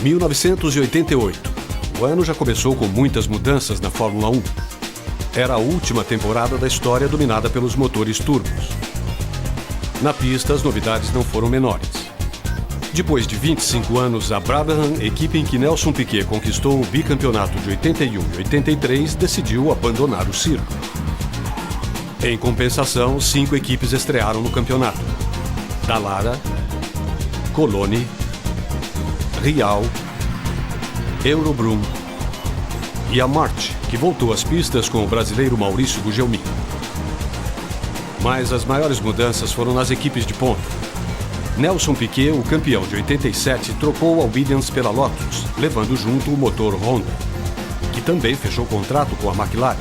1988. O ano já começou com muitas mudanças na Fórmula 1. Era a última temporada da história dominada pelos motores turbos. Na pista, as novidades não foram menores. Depois de 25 anos, a Brabham, equipe em que Nelson Piquet conquistou o bicampeonato de 81 e 83, decidiu abandonar o circo. Em compensação, 5 equipes estrearam no campeonato: Dallara, Coloni, Rial, Eurobrum e a March, que voltou às pistas com o brasileiro Maurício Gugelmin. Mas as maiores mudanças foram nas equipes de ponta. Nelson Piquet, o campeão de 87, trocou a Williams pela Lotus, levando junto o motor Honda, que também fechou contrato com a McLaren,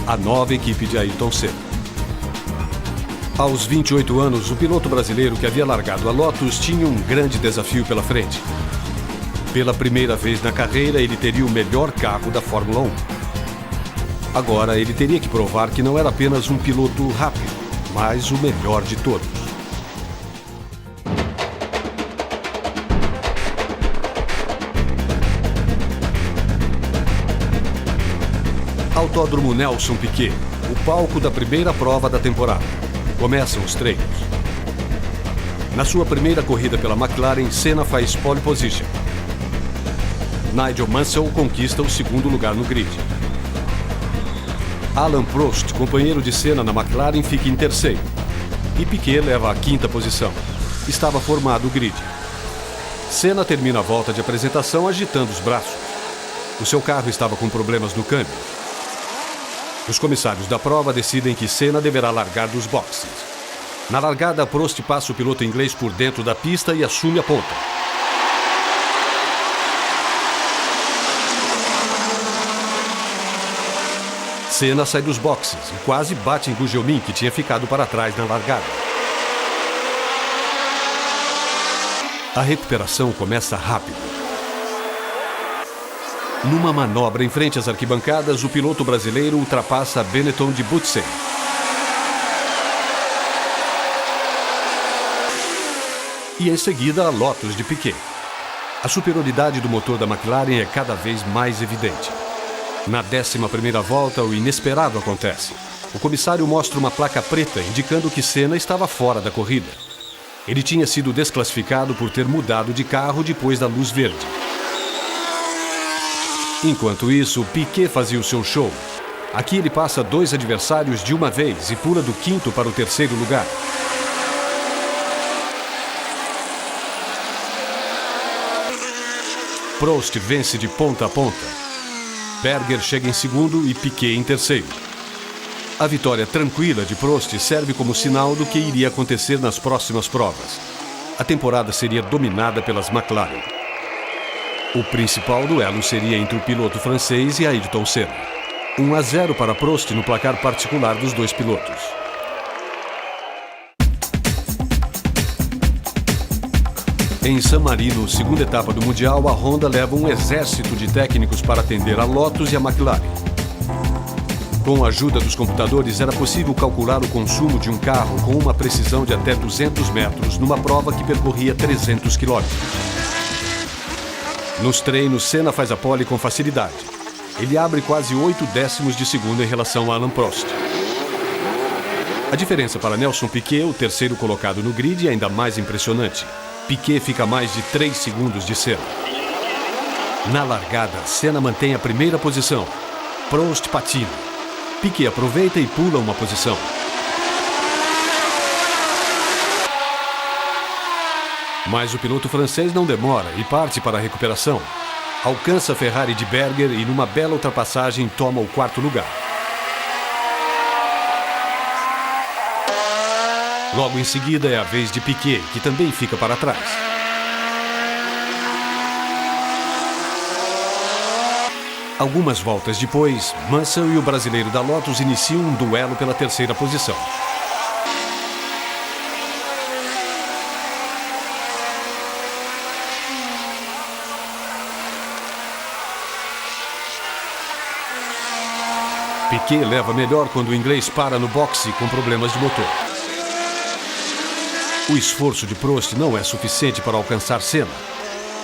a nova equipe de Ayrton Senna. Aos 28 anos, o piloto brasileiro que havia largado a Lotus tinha um grande desafio pela frente. Pela primeira vez na carreira, ele teria o melhor carro da Fórmula 1. Agora, ele teria que provar que não era apenas um piloto rápido, mas o melhor de todos. Autódromo Nelson Piquet, o palco da primeira prova da temporada. Começam os treinos. Na sua primeira corrida pela McLaren, Senna faz pole position. Nigel Mansell conquista o segundo lugar no grid. Alain Prost, companheiro de Senna na McLaren, fica em terceiro. E Piquet leva a quinta posição. Estava formado o grid. Senna termina a volta de apresentação agitando os braços. O seu carro estava com problemas no câmbio. Os comissários da prova decidem que Senna deverá largar dos boxes. Na largada, Prost passa o piloto inglês por dentro da pista e assume a ponta. Senna sai dos boxes e quase bate em Gugelmin, que tinha ficado para trás na largada. A recuperação começa rápido. Numa manobra em frente às arquibancadas, o piloto brasileiro ultrapassa Benetton de Butsen. E em seguida, a Lotus de Piquet. A superioridade do motor da McLaren é cada vez mais evidente. Na 11ª volta, o inesperado acontece. O comissário mostra uma placa preta indicando que Senna estava fora da corrida. Ele tinha sido desclassificado por ter mudado de carro depois da luz verde. Enquanto isso, Piquet fazia o seu show. Aqui ele passa 2 adversários de uma vez e pula do 5º para o 3º lugar. Prost vence de ponta a ponta. Berger chega em segundo e Piquet em terceiro. A vitória tranquila de Prost serve como sinal do que iria acontecer nas próximas provas. A temporada seria dominada pelas McLaren. O principal duelo seria entre o piloto francês e Ayrton Senna. 1-0 para Prost no placar particular dos dois pilotos. Em San Marino, segunda etapa do Mundial, a Honda leva um exército de técnicos para atender a Lotus e a McLaren. Com a ajuda dos computadores, era possível calcular o consumo de um carro com uma precisão de até 200 metros numa prova que percorria 300 quilômetros. Nos treinos, Senna faz a pole com facilidade. Ele abre quase 8 décimos de segundo em relação a Alain Prost. A diferença para Nelson Piquet, o terceiro colocado no grid, é ainda mais impressionante. Piquet fica a mais de 3 segundos de Senna. Na largada, Senna mantém a primeira posição. Prost patina. Piquet aproveita e pula uma posição. Mas o piloto francês não demora e parte para a recuperação. Alcança a Ferrari de Berger e, numa bela ultrapassagem, toma o 4º lugar. Logo em seguida é a vez de Piquet, que também fica para trás. Algumas voltas depois, Mansell e o brasileiro da Lotus iniciam um duelo pela 3ª posição. Piquet leva melhor quando o inglês para no boxe com problemas de motor. O esforço de Prost não é suficiente para alcançar Senna.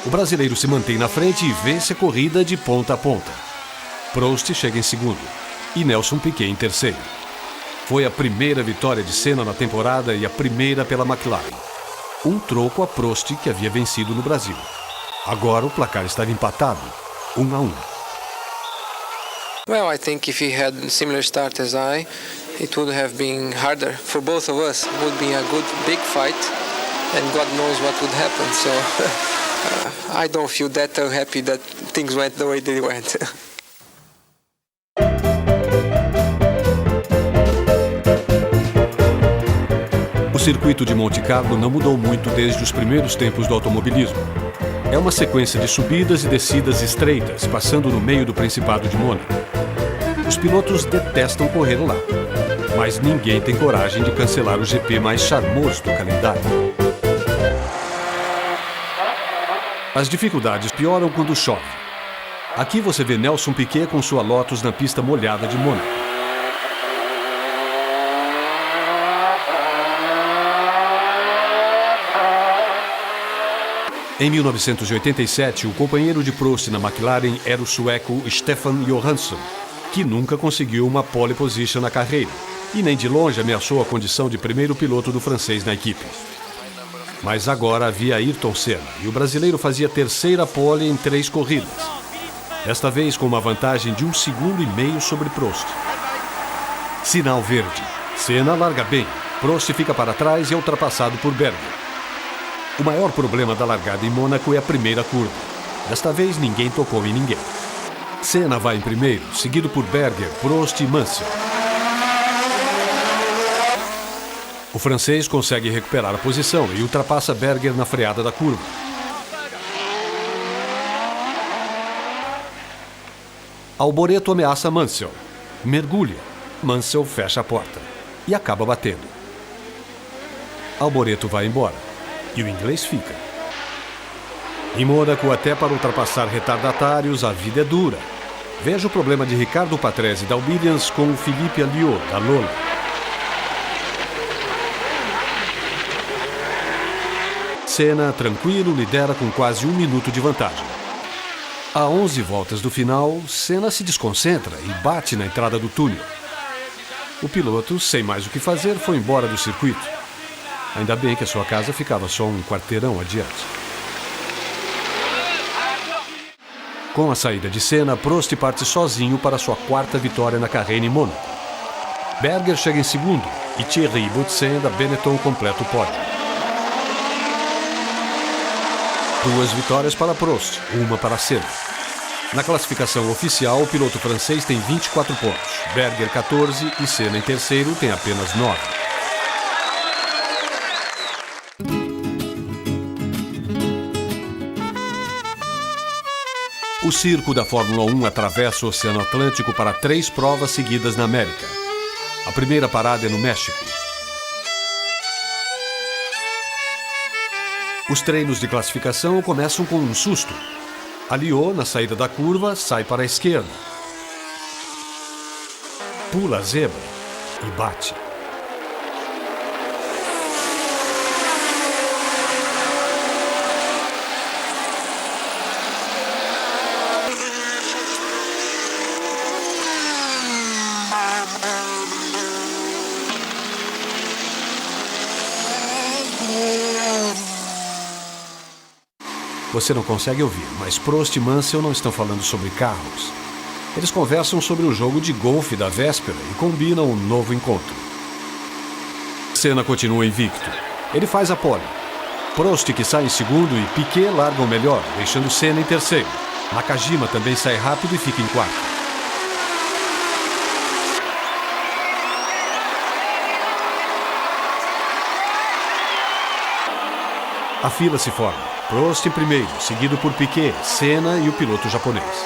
O brasileiro se mantém na frente e vence a corrida de ponta a ponta. Prost chega em segundo e Nelson Piquet em terceiro. Foi a primeira vitória de Senna na temporada e a primeira pela McLaren. Um troco a Prost, que havia vencido no Brasil. Agora o placar estava empatado, 1-1. Well, I think if he had a similar start as I, it would have been harder for both of us. It would be a good big fight, and God knows what would happen. So I don't feel that happy that things went the way they went. O circuito de Monte Carlo não mudou muito desde os primeiros tempos do automobilismo. É uma sequência de subidas e descidas estreitas, passando no meio do Principado de Mônaco. Os pilotos detestam correr lá, mas ninguém tem coragem de cancelar o GP mais charmoso do calendário. As dificuldades pioram quando chove. Aqui você vê Nelson Piquet com sua Lotus na pista molhada de Mônaco. Em 1987, o companheiro de Prost na McLaren era o sueco Stefan Johansson, que nunca conseguiu uma pole position na carreira e nem de longe ameaçou a condição de primeiro piloto do francês na equipe. Mas agora havia Ayrton Senna e o brasileiro fazia terceira pole em 3 corridas. Desta vez com uma vantagem de 1,5 segundos sobre Prost. Sinal verde. Senna larga bem. Prost fica para trás e é ultrapassado por Berger. O maior problema da largada em Mônaco é a primeira curva. Desta vez ninguém tocou em ninguém. Senna vai em primeiro, seguido por Berger, Prost e Mansell. O francês consegue recuperar a posição e ultrapassa Berger na freada da curva. Alboreto ameaça Mansell. Mergulha. Mansell fecha a porta e acaba batendo. Alboreto vai embora. E o inglês fica. Em Mônaco, até para ultrapassar retardatários, a vida é dura. Veja o problema de Ricardo Patrese da Williams com o Philippe Alliot da Lola. Senna, tranquilo, lidera com quase 1 minuto de vantagem. A 11 voltas do final, Senna se desconcentra e bate na entrada do túnel. O piloto, sem mais o que fazer, foi embora do circuito. Ainda bem que a sua casa ficava só um quarteirão adiante. Com a saída de Senna, Prost parte sozinho para sua 4ª vitória na carreira em Mônaco. Berger chega em segundo e Thierry Boutsen da Benetton completa o pódio. 2 vitórias para Prost, 1 para Senna. Na classificação oficial, o piloto francês tem 24 pontos, Berger 14 e Senna em terceiro tem apenas 9. O circo da Fórmula 1 atravessa o Oceano Atlântico para 3 provas seguidas na América. A primeira parada é no México. Os treinos de classificação começam com um susto. Alliot, na saída da curva, sai para a esquerda. Pula a zebra e bate. Você não consegue ouvir, mas Prost e Mansell não estão falando sobre carros. Eles conversam sobre o jogo de golfe da véspera e combinam um novo encontro. Senna continua invicto. Ele faz a pole. Prost, que sai em segundo, e Piquet largam melhor, deixando Senna em terceiro. Nakajima também sai rápido e fica em quarto. A fila se forma. Prost em primeiro, seguido por Piquet, Senna e o piloto japonês.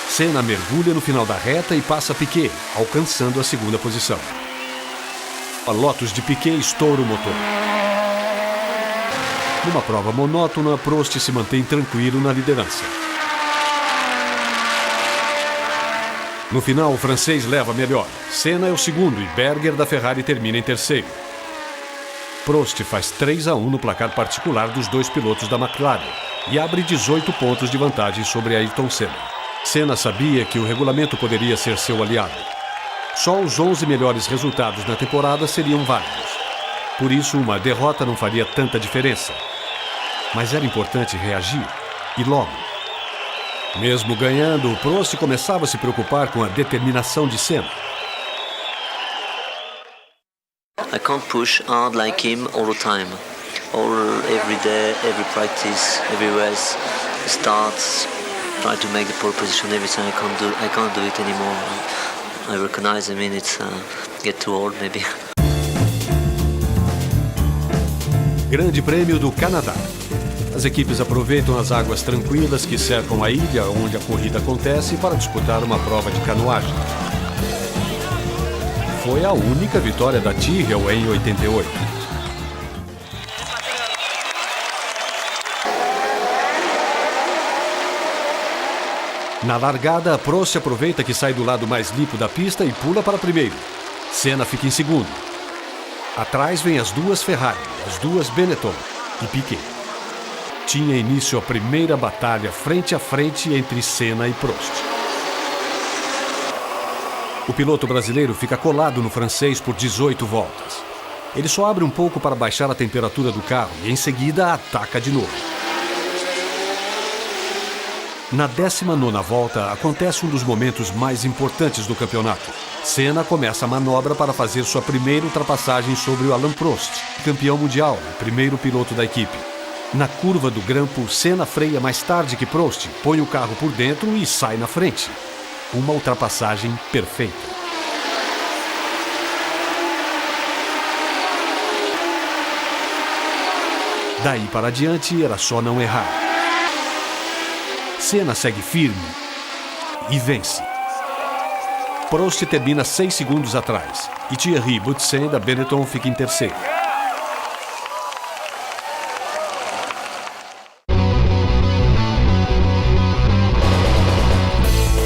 Senna mergulha no final da reta e passa Piquet, alcançando a segunda posição. A Lotus de Piquet estoura o motor. Numa prova monótona, Prost se mantém tranquilo na liderança. No final, o francês leva melhor. Senna é o segundo e Berger da Ferrari termina em terceiro. Prost faz 3-1 no placar particular dos 2 pilotos da McLaren e abre 18 pontos de vantagem sobre Ayrton Senna. Senna sabia que o regulamento poderia ser seu aliado. Só os 11 melhores resultados na temporada seriam válidos. Por isso, uma derrota não faria tanta diferença. Mas era importante reagir, e logo. Mesmo ganhando, Prost começava a se preocupar com a determinação de Senna. I can't push hard like him all the time. Every day, every practice, every race, starts, try to make the pole position every time. I can't do it anymore. I recognize, it's get too old maybe. Grande Prêmio do Canadá. As equipes aproveitam as águas tranquilas que cercam a ilha onde a corrida acontece para disputar uma prova de canoagem. Foi a única vitória da Tyrrell em 88. Na largada, Prost aproveita que sai do lado mais limpo da pista e pula para primeiro. Senna fica em segundo. Atrás vem as duas Ferrari, as duas Benetton e Piquet. Tinha início a primeira batalha frente a frente entre Senna e Prost. O piloto brasileiro fica colado no francês por 18 voltas. Ele só abre um pouco para baixar a temperatura do carro e em seguida ataca de novo. Na 19ª volta acontece um dos momentos mais importantes do campeonato. Senna começa a manobra para fazer sua primeira ultrapassagem sobre o Alain Prost, campeão mundial, o primeiro piloto da equipe. Na curva do grampo, Senna freia mais tarde que Prost, põe o carro por dentro e sai na frente. Uma ultrapassagem perfeita. Daí para adiante era só não errar. Senna segue firme e vence. Prost termina 6 segundos atrás e Thierry Boutsen da Benetton fica em terceiro.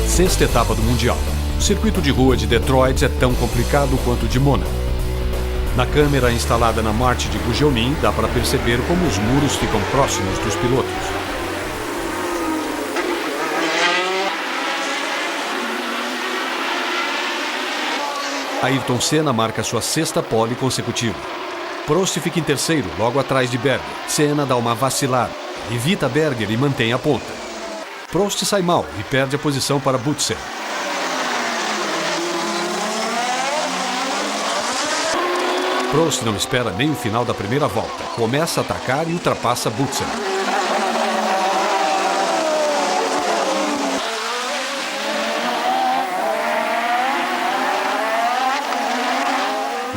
Sexta etapa do Mundial. O circuito de rua de Detroit é tão complicado quanto o de Mônaco. Na câmera instalada na Marche de Gugelmin, dá para perceber como os muros ficam próximos dos pilotos. Ayrton Senna marca sua sexta pole consecutiva. Prost fica em terceiro, logo atrás de Berger. Senna dá uma vacilada, evita Berger e mantém a ponta. Prost sai mal e perde a posição para Boutsen. Prost não espera nem o final da primeira volta. Começa a atacar e ultrapassa Boutsen.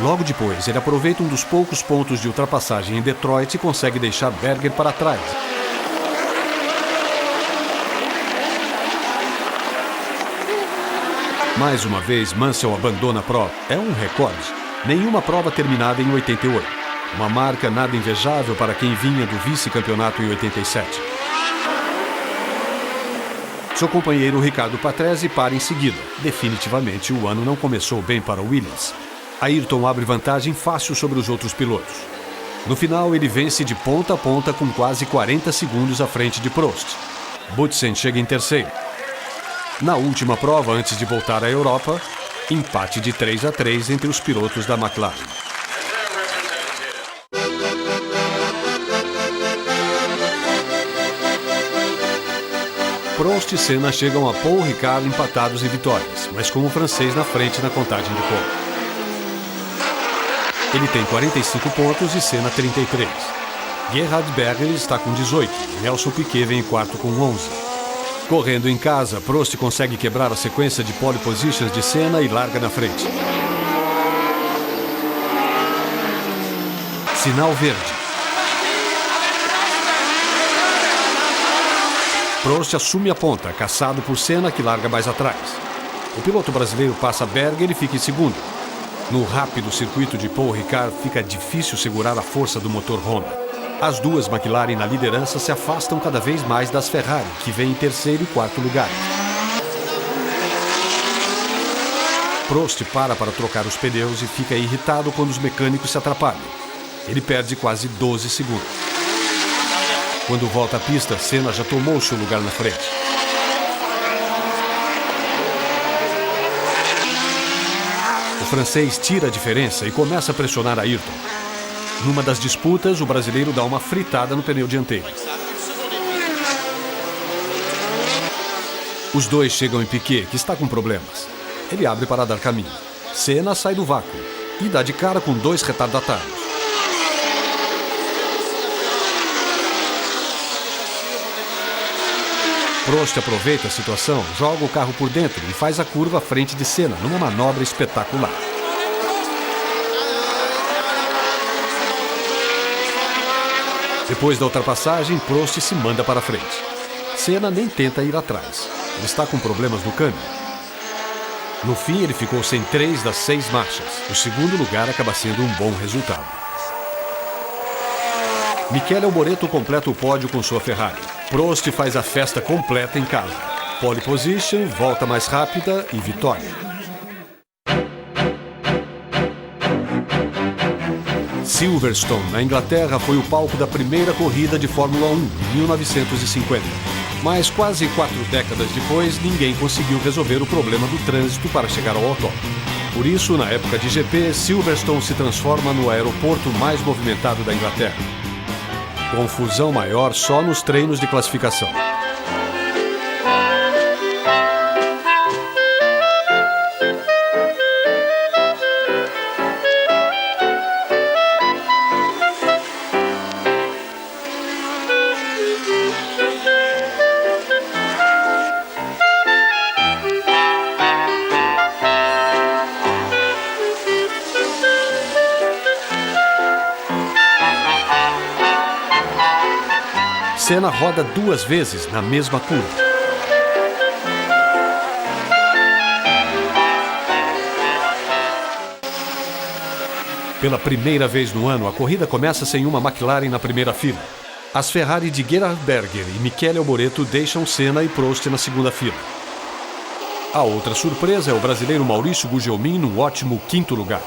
Logo depois, ele aproveita um dos poucos pontos de ultrapassagem em Detroit e consegue deixar Berger para trás. Mais uma vez, Mansell abandona a prova. É um recorde. Nenhuma prova terminada em 88. Uma marca nada invejável para quem vinha do vice-campeonato em 87. Seu companheiro Ricardo Patrese para em seguida. Definitivamente, o ano não começou bem para Williams. Ayrton abre vantagem fácil sobre os outros pilotos. No final, ele vence de ponta a ponta com quase 40 segundos à frente de Prost. Boutsen chega em terceiro. Na última prova, antes de voltar à Europa, empate de 3-3 entre os pilotos da McLaren. Prost e Senna chegam a Paul Ricard empatados em vitórias, mas com o francês na frente na contagem de Paul. Ele tem 45 pontos e Senna 33. Gerhard Berger está com 18 e Nelson Piquet vem em quarto com 11. Correndo em casa, Prost consegue quebrar a sequência de pole positions de Senna e larga na frente. Sinal verde. Prost assume a ponta, caçado por Senna, que larga mais atrás. O piloto brasileiro passa Berger e fica em segundo. No rápido circuito de Paul Ricard, fica difícil segurar a força do motor Honda. As duas McLaren na liderança se afastam cada vez mais das Ferrari, que vem em terceiro e quarto lugar. Prost para trocar os pneus e fica irritado quando os mecânicos se atrapalham. Ele perde quase 12 segundos. Quando volta à pista, Senna já tomou seu lugar na frente. O francês tira a diferença e começa a pressionar Ayrton. Numa das disputas, o brasileiro dá uma fritada no pneu dianteiro. Os dois chegam em Piquet, que está com problemas. Ele abre para dar caminho. Senna sai do vácuo e dá de cara com dois retardatários. Prost aproveita a situação, joga o carro por dentro e faz a curva à frente de Senna, numa manobra espetacular. Depois da ultrapassagem, Prost se manda para frente. Senna nem tenta ir atrás. Ele está com problemas no câmbio. No fim, ele ficou sem 3 das 6 marchas. O segundo lugar acaba sendo um bom resultado. Michele Alboreto completa o pódio com sua Ferrari. Prost faz a festa completa em casa. Pole position, volta mais rápida e vitória. Silverstone, na Inglaterra, foi o palco da primeira corrida de Fórmula 1, em 1950. Mas quase 4 décadas depois, ninguém conseguiu resolver o problema do trânsito para chegar ao autódromo. Por isso, na época de GP, Silverstone se transforma no aeroporto mais movimentado da Inglaterra. Confusão maior só nos treinos de classificação. Senna roda 2 vezes na mesma curva. Pela primeira vez no ano, a corrida começa sem uma McLaren na primeira fila. As Ferrari de Gerhard Berger e Michele Alboreto deixam Senna e Prost na segunda fila. A outra surpresa é o brasileiro Maurício Gugelmin no ótimo 5º lugar.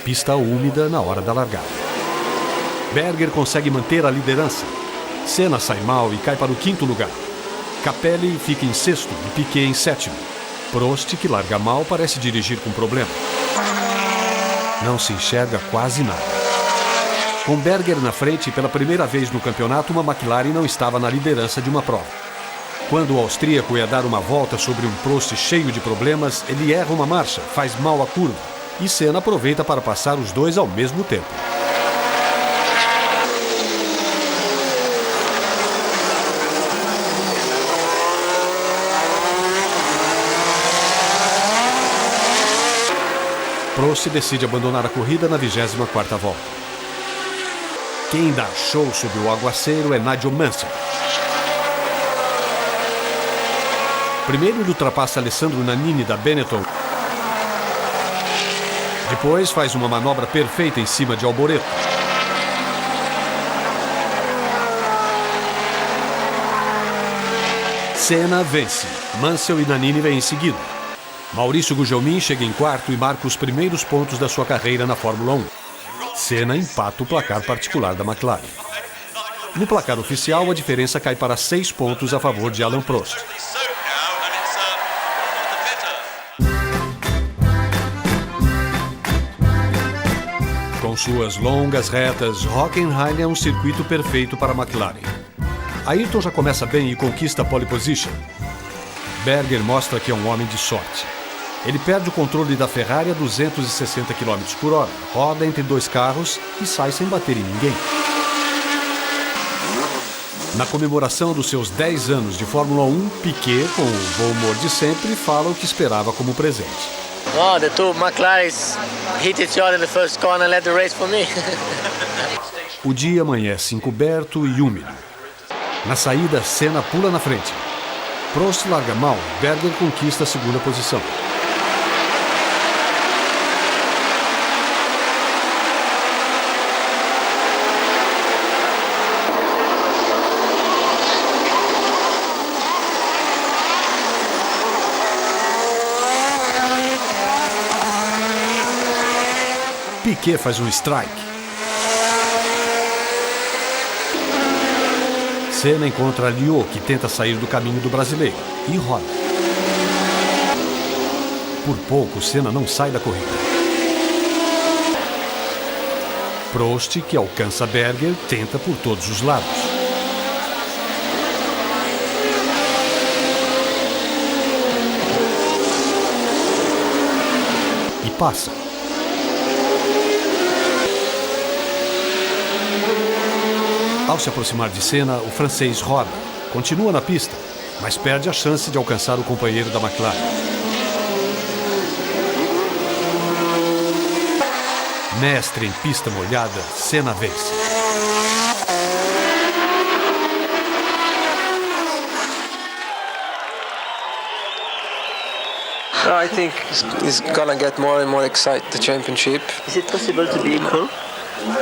Pista úmida na hora da largada. Berger consegue manter a liderança. Senna sai mal e cai para o 5º lugar. Capelli fica em 6º e Piquet em 7º. Prost, que larga mal, parece dirigir com problema. Não se enxerga quase nada. Com Berger na frente, pela primeira vez no campeonato, uma McLaren não estava na liderança de uma prova. Quando o austríaco ia dar uma volta sobre um Prost cheio de problemas, ele erra uma marcha, faz mal a curva. E Senna aproveita para passar os dois ao mesmo tempo. Prost decide abandonar a corrida na 24ª volta. Quem dá show sob o aguaceiro é Nigel Mansell. Primeiro ele ultrapassa Alessandro Nannini da Benetton. Depois faz uma manobra perfeita em cima de Alboreto. Senna vence. Mansell e Nannini vêm em seguida. Maurício Gugelmin chega em 4º e marca os primeiros pontos da sua carreira na Fórmula 1. Senna empata o placar particular da McLaren. No placar oficial, a diferença cai para 6 pontos a favor de Alain Prost. Com suas longas retas, Hockenheim é um circuito perfeito para a McLaren. Ayrton já começa bem e conquista a pole position. Berger mostra que é um homem de sorte. Ele perde o controle da Ferrari a 260 km por hora, roda entre 2 carros e sai sem bater em ninguém. Na comemoração dos seus 10 anos de Fórmula 1, Piquet, com o bom humor de sempre, fala o que esperava como presente. Oh, the two McLarens hit each other in the first corner and led the race for me. O dia amanhece encoberto e úmido. Na saída, Senna pula na frente. Prost larga mal, Berger conquista a segunda posição. Piquet faz um strike. Senna encontra Liot, que tenta sair do caminho do brasileiro, e roda. Por pouco, Senna não sai da corrida. Prost, que alcança Berger, tenta por todos os lados. E passa. Ao se aproximar de Senna, o francês roda, continua na pista, mas perde a chance de alcançar o companheiro da McLaren. Mestre em pista molhada, Senna vence. I think it's gonna get more and more exciting, the championship. Is it possible to be equal?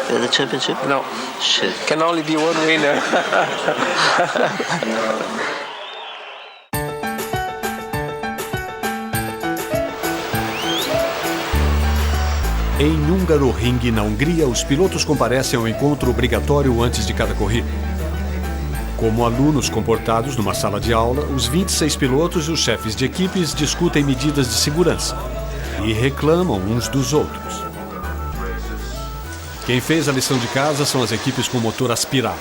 The championship? No, Shit. can only be one winner. Em Hungaroring, na Hungria, os pilotos comparecem ao encontro obrigatório antes de cada corrida. Como alunos comportados numa sala de aula, os 26 pilotos e os chefes de equipes discutem medidas de segurança e reclamam uns dos outros. Quem fez a lição de casa são as equipes com motor aspirado.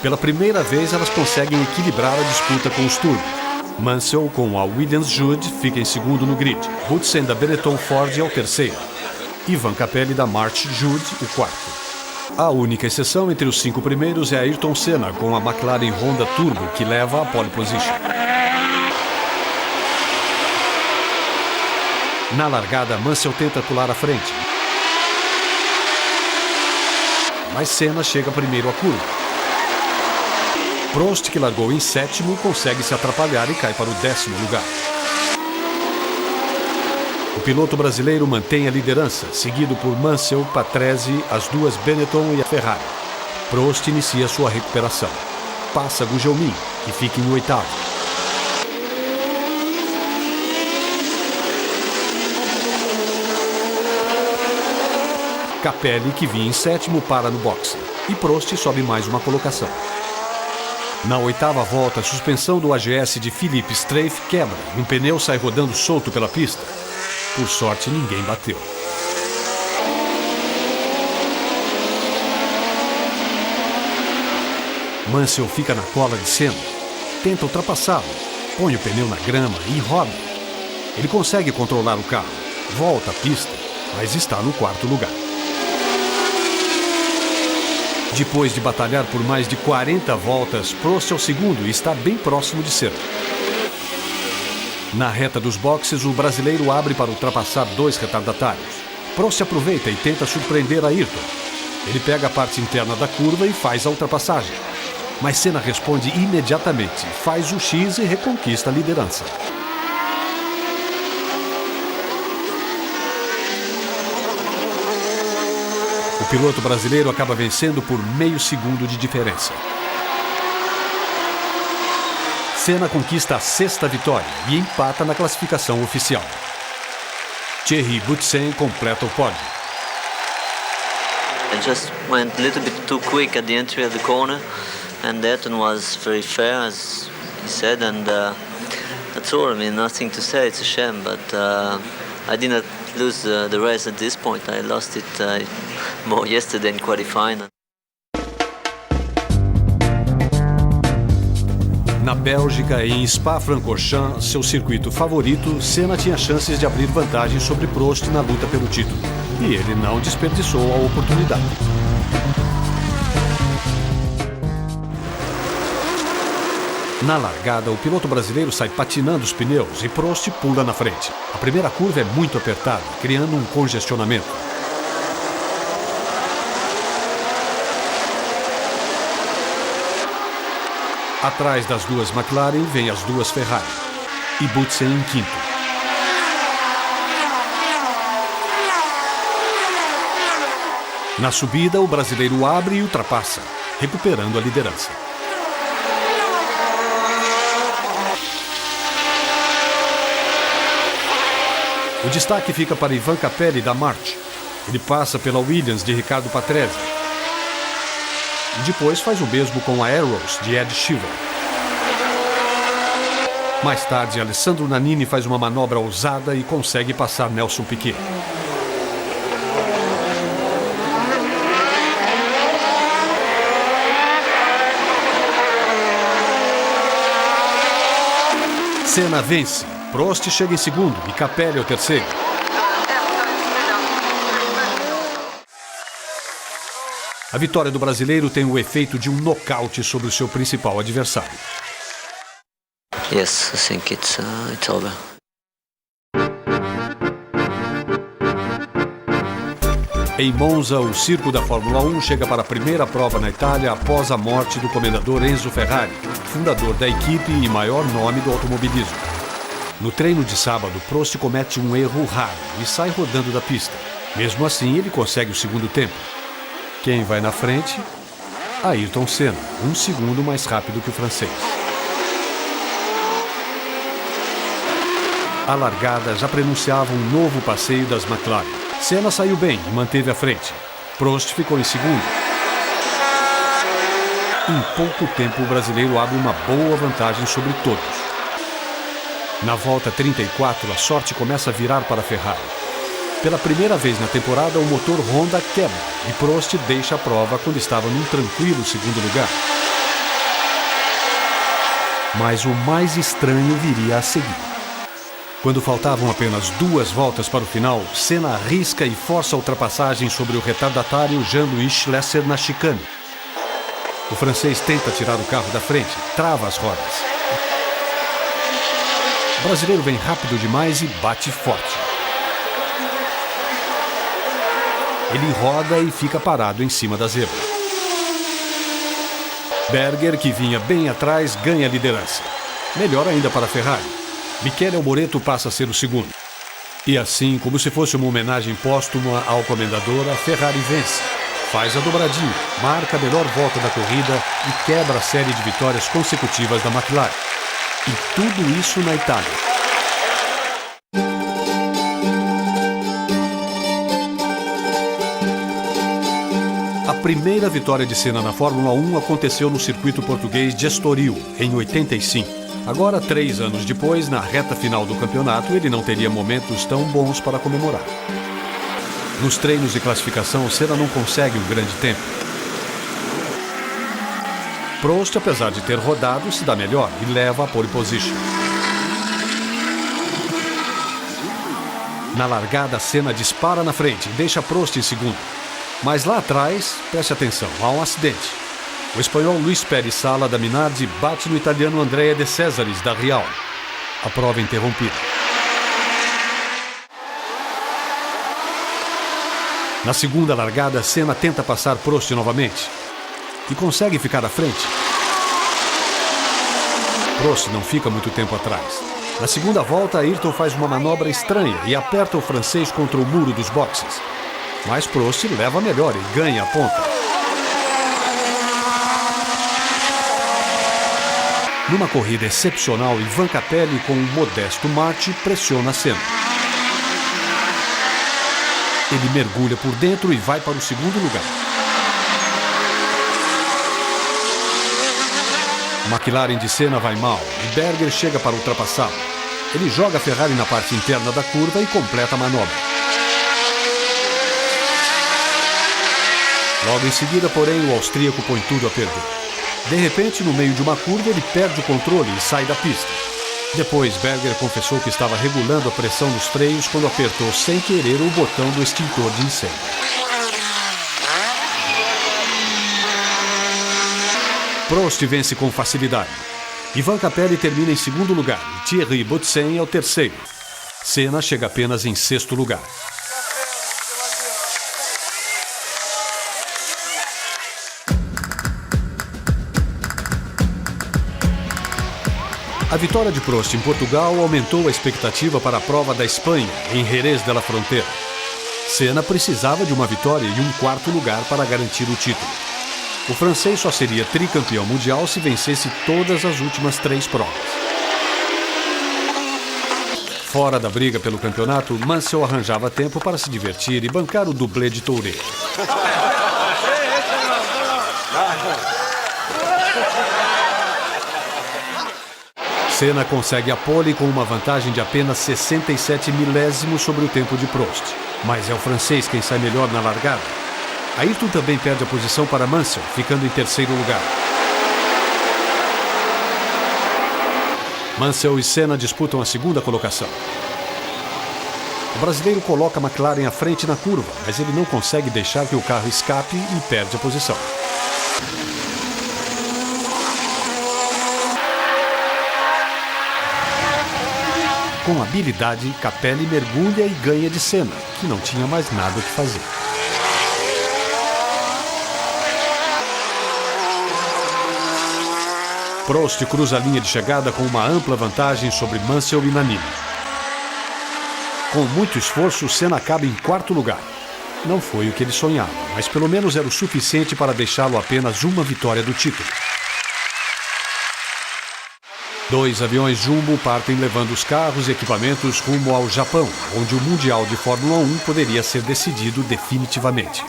Pela primeira vez, elas conseguem equilibrar a disputa com os turbos. Mansell, com a Williams Jude, fica em segundo no grid. Boutsen, da Benetton Ford, é o terceiro. Ivan Capelli, da March Jude, o quarto. A única exceção entre os 5 primeiros é Ayrton Senna, com a McLaren Honda Turbo, que leva a pole position. Na largada, Mansell tenta pular à frente, mas Senna chega primeiro à curva. Prost, que largou em sétimo, consegue se atrapalhar e cai para o 10º lugar. O piloto brasileiro mantém a liderança, seguido por Mansell, Patrese, as duas Benetton e a Ferrari. Prost inicia sua recuperação. Passa Gugelmin, que fica em oitavo. Capelli, que vinha em sétimo, para no boxe. E Prost sobe mais uma colocação. Na oitava volta, a suspensão do AGS de Philippe Streiff quebra e um pneu sai rodando solto pela pista. Por sorte, ninguém bateu. Mansell fica na cola de Senna. Tenta ultrapassá-lo. Põe o pneu na grama e roda. Ele consegue controlar o carro. Volta à pista, mas está no 4º lugar. Depois de batalhar por mais de 40 voltas, Prost é o segundo e está bem próximo de Senna. Na reta dos boxes, o brasileiro abre para ultrapassar 2 retardatários. Prost aproveita e tenta surpreender Ayrton. Ele pega a parte interna da curva e faz a ultrapassagem. Mas Senna responde imediatamente, faz o X e reconquista a liderança. O piloto brasileiro acaba vencendo por meio segundo de diferença. Senna conquista a 6ª vitória e empata na classificação oficial. Thierry Boutsen completa o pódio. I just went a little bit too quick at the entry of the corner, and Ayrton was very fair, as he said, and that's all. I mean, nothing to say. It's a shame, but I did not lose the race at this point. I lost it more yesterday in qualifying. Na Bélgica e em Spa-Francorchamps, seu circuito favorito, Senna tinha chances de abrir vantagem sobre Prost na luta pelo título. E ele não desperdiçou a oportunidade. Na largada, o piloto brasileiro sai patinando os pneus e Prost pula na frente. A primeira curva é muito apertada, criando um congestionamento. Atrás das duas McLaren vem as duas Ferrari e Boutsen em quinto. Na subida, o brasileiro abre e ultrapassa, recuperando a liderança. O destaque fica para Ivan Capelli, da March. Ele passa pela Williams de Riccardo Patrese. e depois faz o mesmo com a Arrows, de Ed Sheeran. Mais tarde, Alessandro Nannini faz uma manobra ousada e consegue passar Nelson Piquet. Senna vence, Prost chega em segundo e Capelli é o terceiro. A vitória do brasileiro tem o efeito de um nocaute sobre o seu principal adversário. Yes, I think it's over. Em Monza, o circo da Fórmula 1 chega para a primeira prova na Itália após a morte do comendador Enzo Ferrari, fundador da equipe e maior nome do automobilismo. No treino de sábado, Prost comete um erro raro e sai rodando da pista. Mesmo assim, ele consegue o segundo tempo. Quem vai na frente? Ayrton Senna, 1 segundo mais rápido que o francês. A largada já prenunciava um novo passeio das McLaren. Senna saiu bem e manteve a frente. Prost ficou em segundo. Em pouco tempo, o brasileiro abre uma boa vantagem sobre todos. Na volta 34, a sorte começa a virar para a Ferrari. Pela primeira vez na temporada, o motor Honda quebra e Prost deixa a prova quando estava num tranquilo segundo lugar. Mas o mais estranho viria a seguir. Quando faltavam apenas 2 voltas para o final, Senna arrisca e força a ultrapassagem sobre o retardatário Jean-Louis Schlesser na chicane. O francês tenta tirar o carro da frente, trava as rodas. O brasileiro vem rápido demais e bate forte. Ele roda e fica parado em cima da zebra. Berger, que vinha bem atrás, ganha a liderança. Melhor ainda para a Ferrari. Michele Alboreto passa a ser o segundo. E assim, como se fosse uma homenagem póstuma ao comendador, a Ferrari vence. Faz a dobradinha, marca a melhor volta da corrida e quebra a série de vitórias consecutivas da McLaren. E tudo isso na Itália. A primeira vitória de Senna na Fórmula 1 aconteceu no circuito português de Estoril, em 85. Agora, 3 anos depois, na reta final do campeonato, ele não teria momentos tão bons para comemorar. Nos treinos de classificação, Senna não consegue um grande tempo. Prost, apesar de ter rodado, se dá melhor e leva a pole position. Na largada, Senna dispara na frente e deixa Prost em segundo. Mas lá atrás, preste atenção, há um acidente. O espanhol Luis Pérez Sala da Minardi bate no italiano Andrea De Cesaris da Real. A prova é interrompida. Na segunda largada, Senna tenta passar Prost novamente e consegue ficar à frente. Prost não fica muito tempo atrás. Na segunda volta, Ayrton faz uma manobra estranha e aperta o francês contra o muro dos boxes. Mas Prost leva melhor e ganha a ponta. Numa corrida excepcional, Ivan Capelli, com um modesto Marti, pressiona Senna. Ele mergulha por dentro e vai para o segundo lugar. A McLaren de Senna vai mal e Berger chega para ultrapassá-lo. Ele joga a Ferrari na parte interna da curva e completa a manobra. Logo em seguida, porém, o austríaco põe tudo a perder. De repente, no meio de uma curva, ele perde o controle e sai da pista. Depois, Berger confessou que estava regulando a pressão dos freios quando apertou sem querer o botão do extintor de incêndio. Prost vence com facilidade. Ivan Capelli termina em segundo lugar e Thierry Boutsen é o terceiro. Senna chega apenas em sexto lugar. A vitória de Prost em Portugal aumentou a expectativa para a prova da Espanha, em Jerez de la Frontera. Senna precisava de uma vitória e um quarto lugar para garantir o título. O francês só seria tricampeão mundial se vencesse todas as últimas 3 provas. Fora da briga pelo campeonato, Mansell arranjava tempo para se divertir e bancar o dublê de toureiro. Senna consegue a pole com uma vantagem de apenas 67 milésimos sobre o tempo de Prost. Mas é o francês quem sai melhor na largada. Ayrton também perde a posição para Mansell, ficando em terceiro lugar. Mansell e Senna disputam a segunda colocação. O brasileiro coloca a McLaren à frente na curva, mas ele não consegue deixar que o carro escape e perde a posição. Com habilidade, Capelli mergulha e ganha de Senna, que não tinha mais nada o que fazer. Prost cruza a linha de chegada com uma ampla vantagem sobre Mansell e Nannini. Com muito esforço, Senna acaba em quarto lugar. Não foi o que ele sonhava, mas pelo menos era o suficiente para deixá-lo apenas uma vitória do título. 2 aviões Jumbo partem levando os carros e equipamentos rumo ao Japão, onde o Mundial de Fórmula 1 poderia ser decidido definitivamente.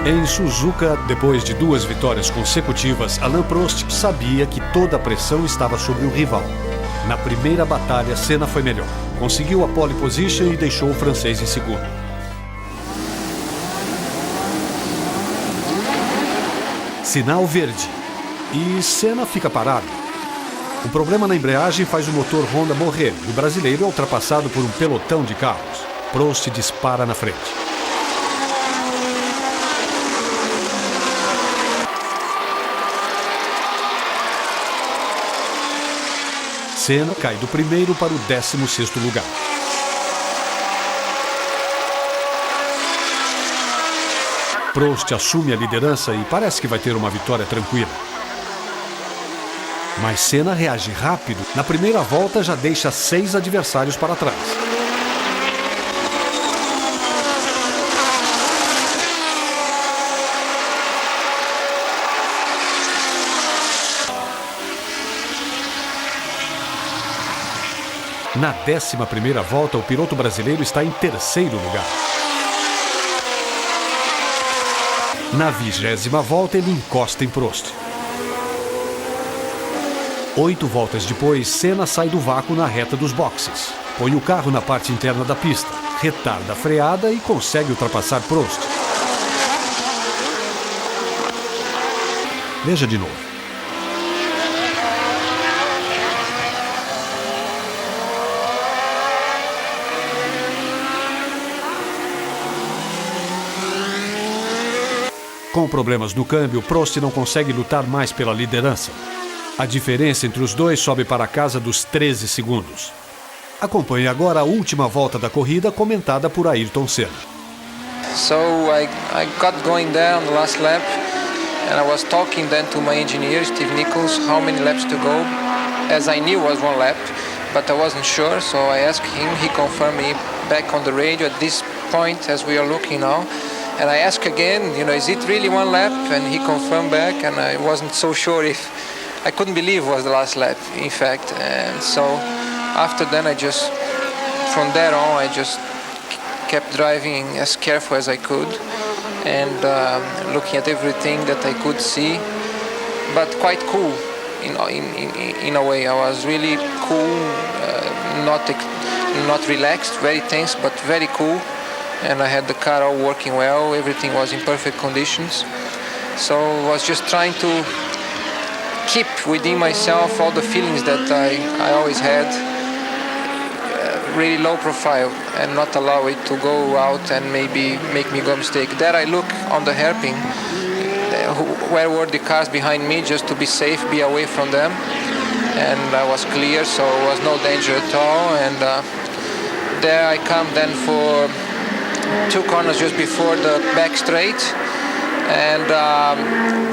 Em Suzuka, depois de 2 vitórias consecutivas, Alain Prost sabia que toda a pressão estava sobre o rival. Na primeira batalha, Senna foi melhor. Conseguiu a pole position e deixou o francês em segundo. Sinal verde. E Senna fica parado. O problema na embreagem faz o motor Honda morrer e o brasileiro é ultrapassado por um pelotão de carros. Prost dispara na frente. Senna cai do primeiro para o 16º lugar. Prost assume a liderança e parece que vai ter uma vitória tranquila. Mas Senna reage rápido. Na primeira volta já deixa 6 adversários para trás. Na 11ª volta, o piloto brasileiro está em terceiro lugar. Na 20ª volta, ele encosta em Prost. 8 voltas depois, Senna sai do vácuo na reta dos boxes. Põe o carro na parte interna da pista, retarda a freada e consegue ultrapassar Prost. Veja de novo. Com problemas no câmbio, Prost não consegue lutar mais pela liderança. A diferença entre os dois sobe para a casa dos 13 segundos. Acompanhe agora a última volta da corrida, comentada por Ayrton Senna. So I got going there on the last lap, and I was talking then to my engineer, Steve Nichols, how many laps to go, as I knew was 1 lap, but I wasn't sure, so I asked him, he confirmed me back on the radio at this point as we are looking now. And I asked again, is it really 1 lap? And he confirmed back, and I wasn't so sure if... I couldn't believe it was the last lap, in fact. And so after then, from there on, I just kept driving as careful as I could and looking at everything that I could see, but quite cool in a way. I was really cool, not relaxed, very tense, but very cool. And I had the car all working well, everything was in perfect conditions. So I was just trying to keep within myself all the feelings that I always had, really low profile, and not allow it to go out and maybe make me go mistake. There I look on the hairpin, where were the cars behind me, just to be safe, be away from them. And I was clear, so there was no danger at all. And there I come then for 2 corners just before the back straight, and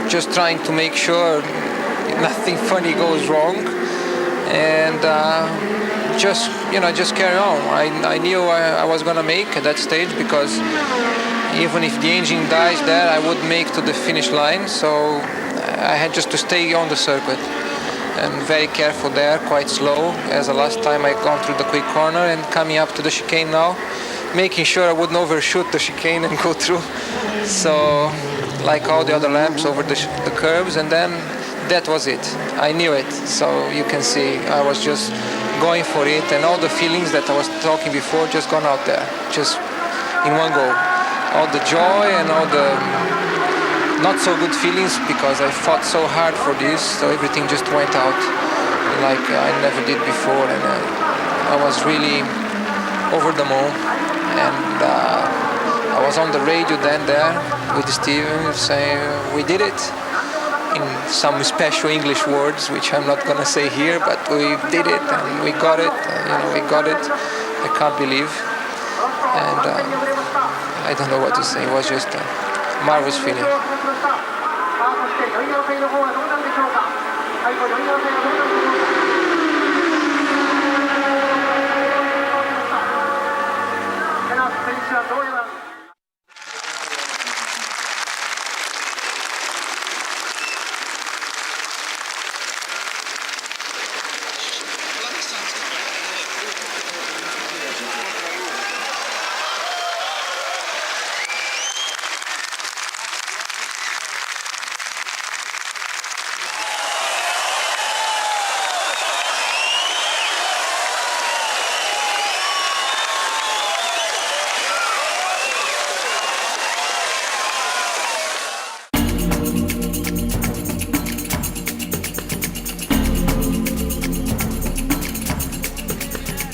just trying to make sure nothing funny goes wrong, and just carry on. I knew I was gonna make at that stage, because even if the engine dies there, I would make to the finish line, so I had just to stay on the circuit and very careful there, quite slow, as the last time I gone through the quick corner, and coming up to the chicane now, making sure I wouldn't overshoot the chicane and go through. So, like all the other laps over the curves, and then that was it. I knew it. So you can see I was just going for it, and all the feelings that I was talking before just gone out there, just in one go. All the joy and all the not so good feelings because I fought so hard for this, so everything just went out like I never did before, and I was really over the moon. And I was on the radio then there with Steven saying we did it in some special English words which I'm not gonna say here, but we did it and we got it. We got it. I can't believe, and I don't know what to say. It was just a marvelous feeling.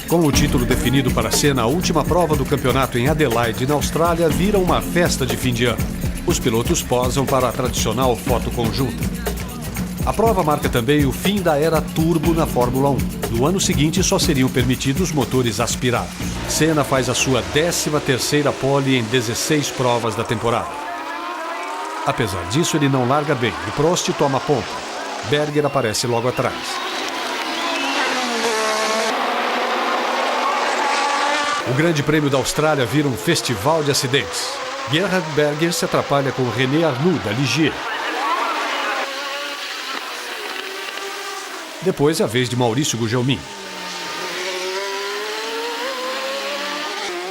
Com o título definido para Senna, a última prova do campeonato em Adelaide, na Austrália, vira uma festa de fim de ano. Os pilotos posam para a tradicional foto conjunta. A prova marca também o fim da era turbo na Fórmula 1. No ano seguinte, só seriam permitidos motores aspirados. Senna faz a sua 13ª pole em 16 provas da temporada. Apesar disso, ele não larga bem e Prost toma ponta. Berger aparece logo atrás. O Grande Prêmio da Austrália vira um festival de acidentes. Gerhard Berger se atrapalha com René Arnoux, da Ligier. Depois é a vez de Maurício Gugelmin.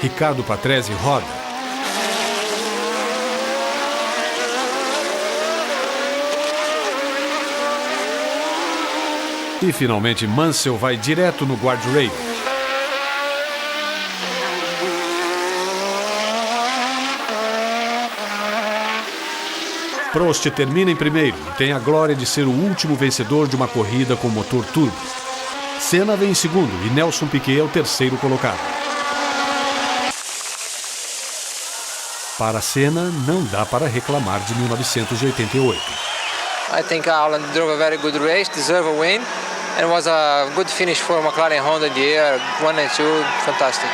Ricardo Patrese roda. E finalmente Mansell vai direto no guardrail. Prost termina em primeiro e tem a glória de ser o último vencedor de uma corrida com motor turbo. Senna vem em segundo e Nelson Piquet é o terceiro colocado. Para Senna, não dá para reclamar de 1988. I think Alan drove a very good race, deserved a win, and was a good finish for McLaren Honda in the year, 1 and 2, fantastic.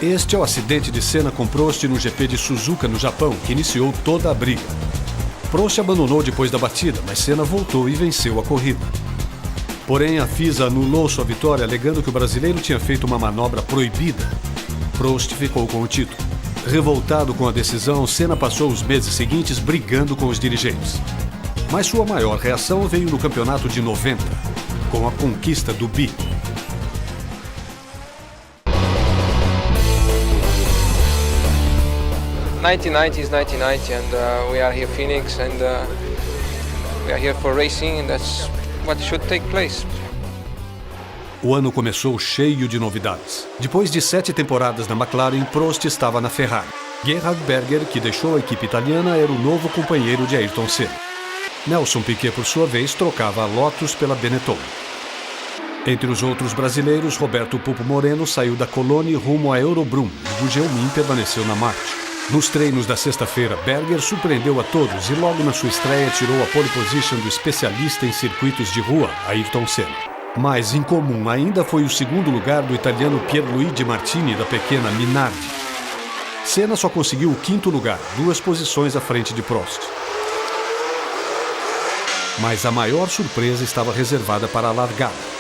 Este é o acidente de Senna com Prost no GP de Suzuka, no Japão, que iniciou toda a briga. Prost abandonou depois da batida, mas Senna voltou e venceu a corrida. Porém, a FISA anulou sua vitória, alegando que o brasileiro tinha feito uma manobra proibida. Prost ficou com o título. Revoltado com a decisão, Senna passou os meses seguintes brigando com os dirigentes. Mas sua maior reação veio no campeonato de 90, com a conquista do bi. 1990 is 1990, and we are here Phoenix, and we are here for racing, and that's what should take place. O ano começou cheio de novidades. Depois de 7 temporadas na McLaren, Prost estava na Ferrari. Gerhard Berger, que deixou a equipe italiana, era o novo companheiro de Ayrton Senna. Nelson Piquet, por sua vez, trocava a Lotus pela Benetton. Entre os outros brasileiros, Roberto Pupo Moreno saiu da Coloni rumo a Eurobrum e Gugelmin permaneceu na March. Nos treinos da sexta-feira, Berger surpreendeu a todos e logo na sua estreia tirou a pole position do especialista em circuitos de rua, Ayrton Senna. Mais incomum ainda foi o segundo lugar do italiano Pierluigi Martini da pequena Minardi. Senna só conseguiu o 5º lugar, 2 posições à frente de Prost. Mas a maior surpresa estava reservada para a largada.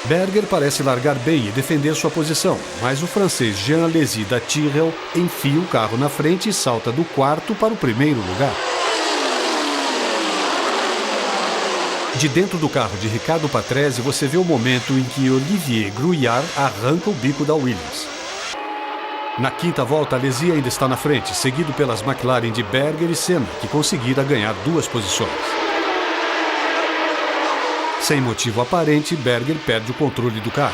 Berger parece largar bem e defender sua posição, mas o francês Jean Alesi da Tyrrell enfia o carro na frente e salta do 4º para o 1º lugar. De dentro do carro de Riccardo Patrese, você vê o momento em que Olivier Grouillard arranca o bico da Williams. Na quinta volta, Alesi ainda está na frente, seguido pelas McLaren de Berger e Senna, que conseguiram ganhar 2 posições. Sem motivo aparente, Berger perde o controle do carro.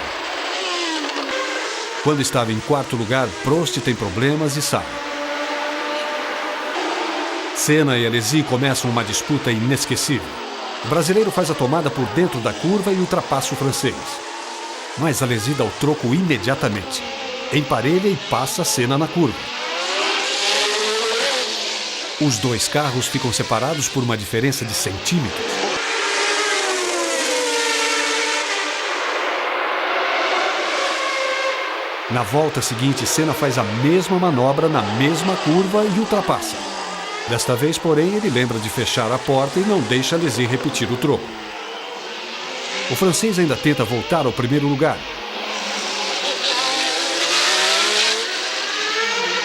Quando estava em quarto lugar, Prost tem problemas e sai. Senna e Alesi começam uma disputa inesquecível. O brasileiro faz a tomada por dentro da curva e ultrapassa o francês. Mas Alesi dá o troco imediatamente. Emparelha e passa Senna na curva. Os 2 carros ficam separados por uma diferença de centímetros. Na volta seguinte, Senna faz a mesma manobra na mesma curva e ultrapassa. Desta vez, porém, ele lembra de fechar a porta e não deixa Alesi repetir o troco. O francês ainda tenta voltar ao primeiro lugar,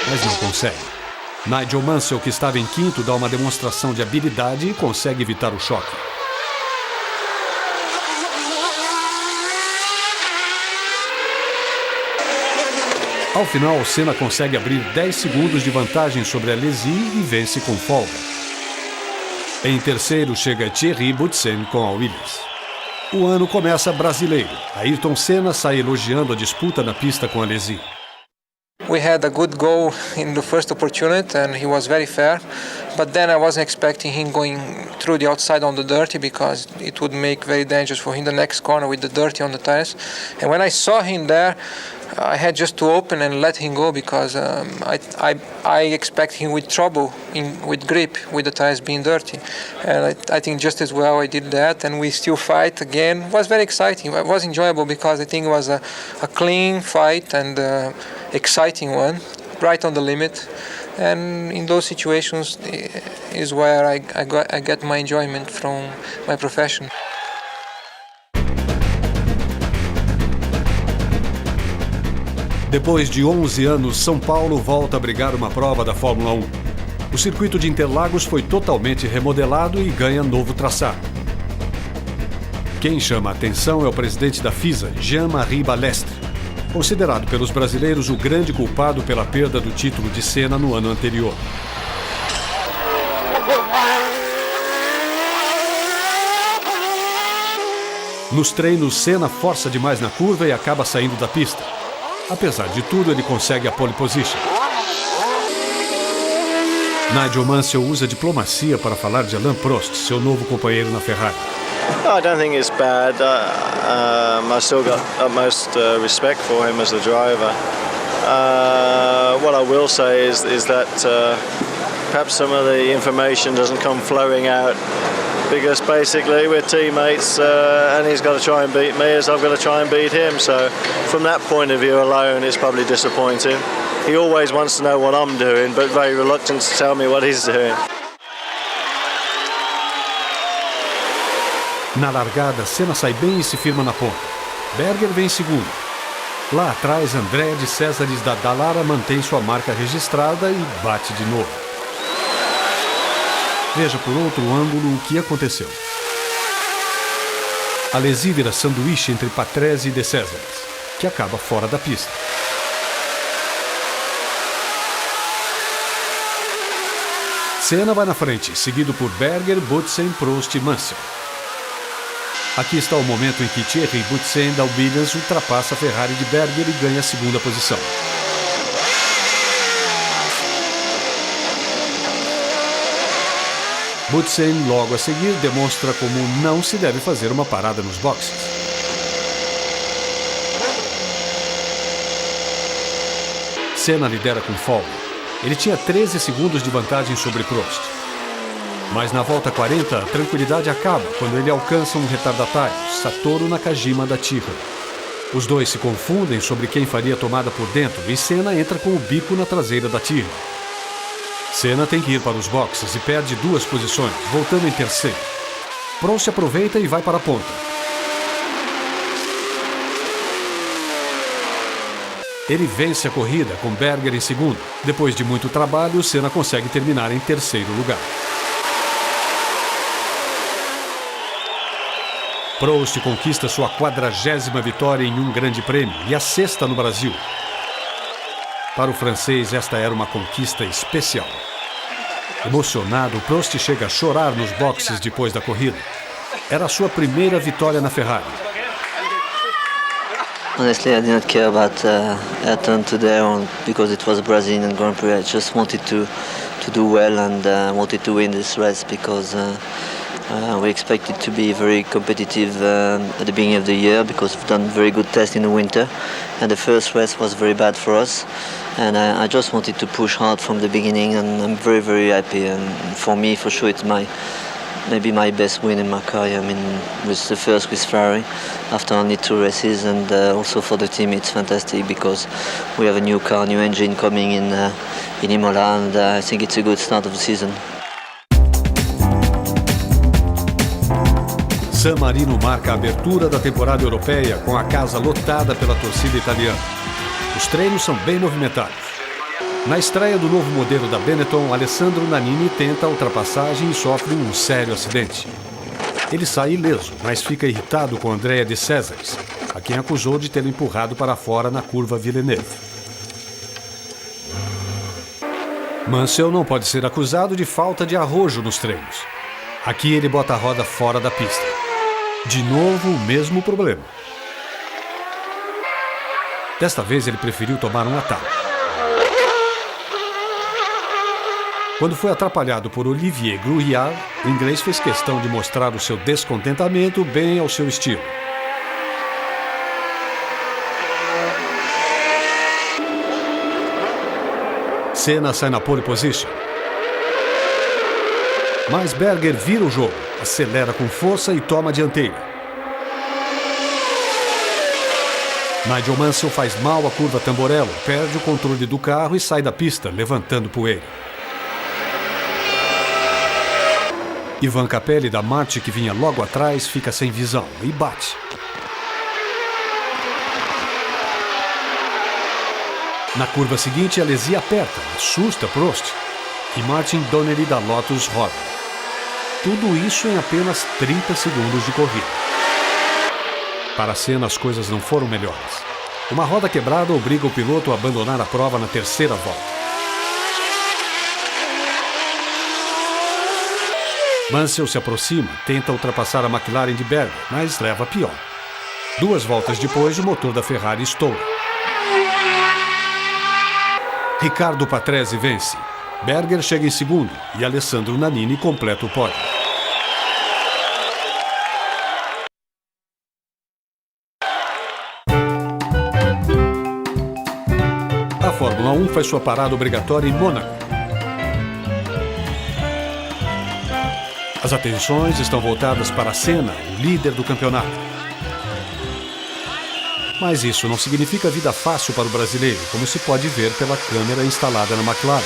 mas não consegue. Nigel Mansell, que estava em quinto, dá uma demonstração de habilidade e consegue evitar o choque. Ao final, Senna consegue abrir 10 segundos de vantagem sobre Alesi e vence com folga. Em terceiro chega Thierry Boutsen com a Williams. O ano começa brasileiro. Ayrton Senna sai elogiando a disputa na pista com Alesi. We had a good go in the first opportunity and he was very fair, but then I wasn't expecting him going through the outside on the dirty because it would make very dangerous for him the next corner with the dirty on the tires. And when I saw him there, I had just to open and let him go because I expect him with trouble with grip with the tires being dirty. And I think just as well I did that and we still fight again. It was very exciting. It was enjoyable because I think it was a clean fight and exciting one, right on the limit. And in those situations is where I get my enjoyment from my profession. Depois de 11 anos, São Paulo volta a brigar uma prova da Fórmula 1. O circuito de Interlagos foi totalmente remodelado e ganha novo traçado. Quem chama a atenção é o presidente da FISA, Jean-Marie Balestre, considerado pelos brasileiros o grande culpado pela perda do título de Senna no ano anterior. Nos treinos, Senna força demais na curva e acaba saindo da pista. Apesar de tudo, ele consegue a pole position. Nigel Mansell usa diplomacia para falar de Alain Prost, seu novo companheiro na Ferrari. I don't think it's bad. I still got utmost respect for him as a driver. What I will say is that perhaps some of the information doesn't come flowing out because basically we're teammates and he's got to try and beat me as I've got to try and beat him. So from that point of view alone, it's probably disappointing. He always wants to know what I'm doing, but very reluctant to tell me what he's doing. Na largada, Senna sai bem e se firma na ponta. Berger vem em segundo. Lá atrás, André de Césares da Dallara mantém sua marca registrada e bate de novo. Veja por outro ângulo o que aconteceu. Alesi vira sanduíche entre Patrese e de Césares, que acaba fora da pista. Senna vai na frente, seguido por Berger, Boutsen, Prost e Mansell. Aqui está o momento em que Thierry Boutsen da Williams ultrapassa a Ferrari de Berger e ganha a segunda posição. Boutsen, logo a seguir, demonstra como não se deve fazer uma parada nos boxes. Senna lidera com folga. Ele tinha 13 segundos de vantagem sobre Prost. Mas na volta 40, a tranquilidade acaba quando ele alcança um retardatário, Satoru Nakajima da Tyrrell. Os dois se confundem sobre quem faria a tomada por dentro e Senna entra com o bico na traseira da Tyrrell. Senna tem que ir para os boxes e perde 2 posições, voltando em terceiro. Prost aproveita e vai para a ponta. Ele vence a corrida com Berger em segundo. Depois de muito trabalho, Senna consegue terminar em terceiro lugar. Prost conquista sua 40ª vitória em um grande prêmio e a 6ª no Brasil. Para o francês, esta era uma conquista especial. Emocionado, Prost chega a chorar nos boxes depois da corrida. Era a sua primeira vitória na Ferrari. Honestly, I didn't care about Ayrton today because it was a Brazilian Grand Prix. I just wanted to do well and wanted to win this race because we expected to be very competitive at the beginning of the year because we've done very good tests in the winter, and the first race was very bad for us. And I just wanted to push hard from the beginning, and I'm very, very happy. And for me, for sure, it's maybe my best win in my career. I mean, with the first with Ferrari after only 2 races, and also for the team it's fantastic because we have a new car, new engine coming in Imola, and I think it's a good start of the season. San Marino marca a abertura da temporada europeia com a casa lotada pela torcida italiana. Os treinos são bem movimentados. Na estreia do novo modelo da Benetton, Alessandro Nannini tenta a ultrapassagem e sofre um sério acidente. Ele sai ileso, mas fica irritado com Andrea de Cesaris, a quem acusou de tê-lo empurrado para fora na curva Villeneuve. Mansell não pode ser acusado de falta de arrojo nos treinos. Aqui ele bota a roda fora da pista. De novo, o mesmo problema. Desta vez ele preferiu tomar um atalho. Quando foi atrapalhado por Olivier Gruillard, o inglês fez questão de mostrar o seu descontentamento bem ao seu estilo. Senna sai na pole position. Mas Berger vira o jogo, acelera com força e toma a dianteira. Nigel Mansell faz mal à curva Tamborello, perde o controle do carro e sai da pista, levantando poeira. Ivan Capelli da Marti, que vinha logo atrás, fica sem visão e bate. Na curva seguinte, Alesi aperta, assusta Prost e Martin Donnelly da Lotus roda. Tudo isso em apenas 30 segundos de corrida. Para Senna, as coisas não foram melhores. Uma roda quebrada obriga o piloto a abandonar a prova na 3ª volta. Mansell se aproxima, tenta ultrapassar a McLaren de Berger, mas leva pior. 2 voltas depois, o motor da Ferrari estoura. Riccardo Patrese vence. Berger chega em segundo e Alessandro Nannini completa o pódio. A Fórmula 1 faz sua parada obrigatória em Mônaco. As atenções estão voltadas para Senna, o líder do campeonato. Mas isso não significa vida fácil para o brasileiro, como se pode ver pela câmera instalada na McLaren.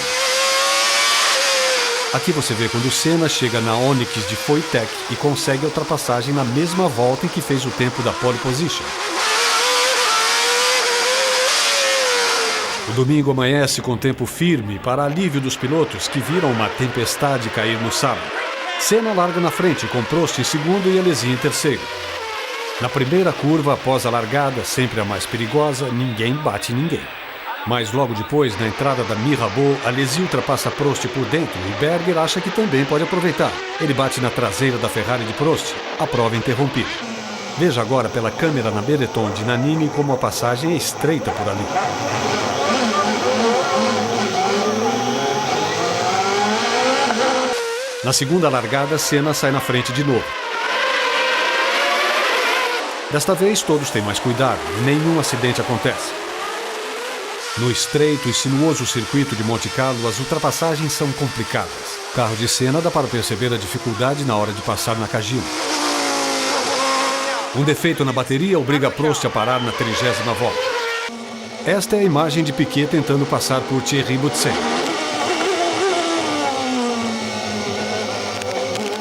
Aqui você vê quando Senna chega na Onyx de Foytech e consegue a ultrapassagem na mesma volta em que fez o tempo da pole position. O domingo amanhece com tempo firme para alívio dos pilotos que viram uma tempestade cair no sábado. Senna larga na frente, com Prost em segundo e Alesi em terceiro. Na primeira curva, após a largada, sempre a mais perigosa, ninguém bate ninguém. Mas logo depois, na entrada da Mirabeau, Alesi ultrapassa Prost por dentro e Berger acha que também pode aproveitar. Ele bate na traseira da Ferrari de Prost, a prova é interrompida. Veja agora pela câmera na Benetton de Nannini como a passagem é estreita por ali. Na segunda largada, Senna sai na frente de novo. Desta vez, todos têm mais cuidado e nenhum acidente acontece. No estreito e sinuoso circuito de Monte Carlo, as ultrapassagens são complicadas. O carro de Senna dá para perceber a dificuldade na hora de passar na Nakajima. Um defeito na bateria obriga Prost a parar na 30ª volta. Esta é a imagem de Piquet tentando passar por Thierry Boutsen.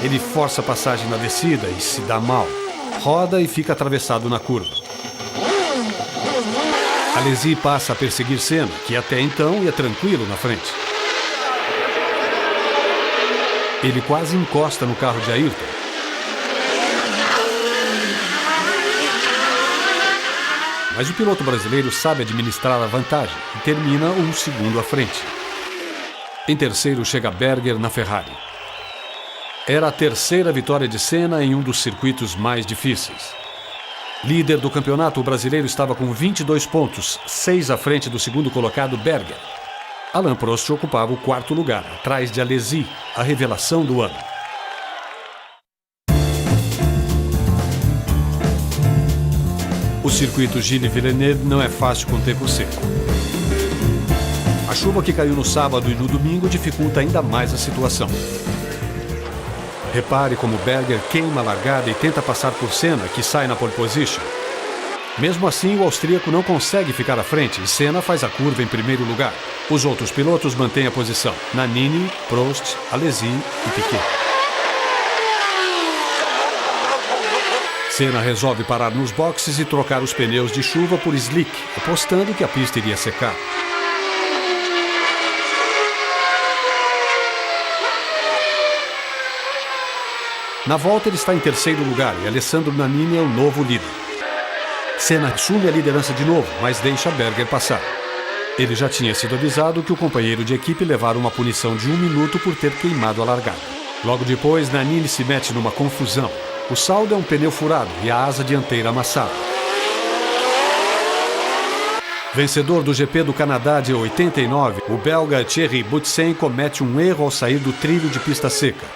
Ele força a passagem na descida e se dá mal. Roda e fica atravessado na curva. Alesi passa a perseguir Senna, que até então ia tranquilo na frente. Ele quase encosta no carro de Ayrton. mas o piloto brasileiro sabe administrar a vantagem e termina um segundo à frente. Em terceiro chega Berger na Ferrari. Era a terceira vitória de Senna em um dos circuitos mais difíceis. Líder do campeonato, o brasileiro estava com 22 pontos, 6 à frente do segundo colocado Berger. Alain Prost ocupava o quarto lugar, atrás de Alesi, a revelação do ano. O circuito Gilles Villeneuve não é fácil com tempo seco. A chuva que caiu no sábado e no domingo dificulta ainda mais a situação. Repare como Berger queima a largada e tenta passar por Senna, que sai na pole position. Mesmo assim, o austríaco não consegue ficar à frente e Senna faz a curva em primeiro lugar. Os outros pilotos mantêm a posição: Nannini, Prost, Alesi e Piquet. Senna resolve parar nos boxes e trocar os pneus de chuva por slick, apostando que a pista iria secar. Na volta ele está em terceiro lugar e Alessandro Nannini é o novo líder. Senna assume a liderança de novo, mas deixa Berger passar. Ele já tinha sido avisado que o companheiro de equipe levara uma punição de 1 minuto por ter queimado a largada. Logo depois, Nannini se mete numa confusão. O saldo é um pneu furado e a asa dianteira amassada. Vencedor do GP do Canadá de 89, o belga Thierry Boutsen comete um erro ao sair do trilho de pista seca.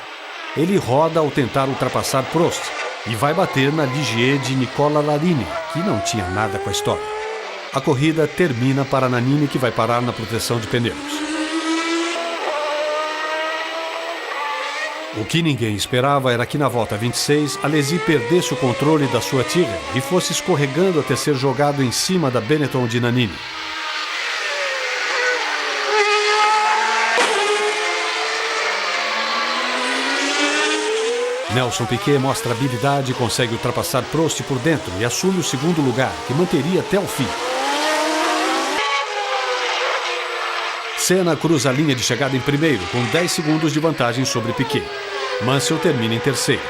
Ele roda ao tentar ultrapassar Prost e vai bater na Ligier de Nicola Larini, que não tinha nada com a história. A corrida termina para Nannini, que vai parar na proteção de pneus. O que ninguém esperava era que na volta 26, Alesi perdesse o controle da sua Tyrrell e fosse escorregando até ser jogado em cima da Benetton de Nannini. Nelson Piquet mostra habilidade e consegue ultrapassar Prost por dentro e assume o segundo lugar, que manteria até o fim. Senna cruza a linha de chegada em primeiro, com 10 segundos de vantagem sobre Piquet. Mansell termina em terceiro.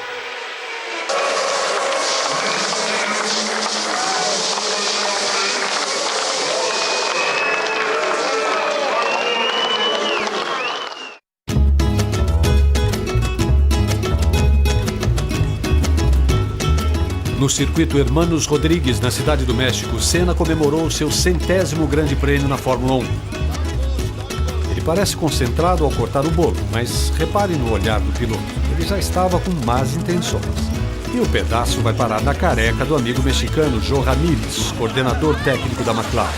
No circuito Hermanos Rodrigues, na Cidade do México, Senna comemorou seu 100º grande prêmio na Fórmula 1. Ele parece concentrado ao cortar o bolo, mas repare no olhar do piloto. Ele já estava com más intenções. E o pedaço vai parar na careca do amigo mexicano Joe Ramírez, coordenador técnico da McLaren.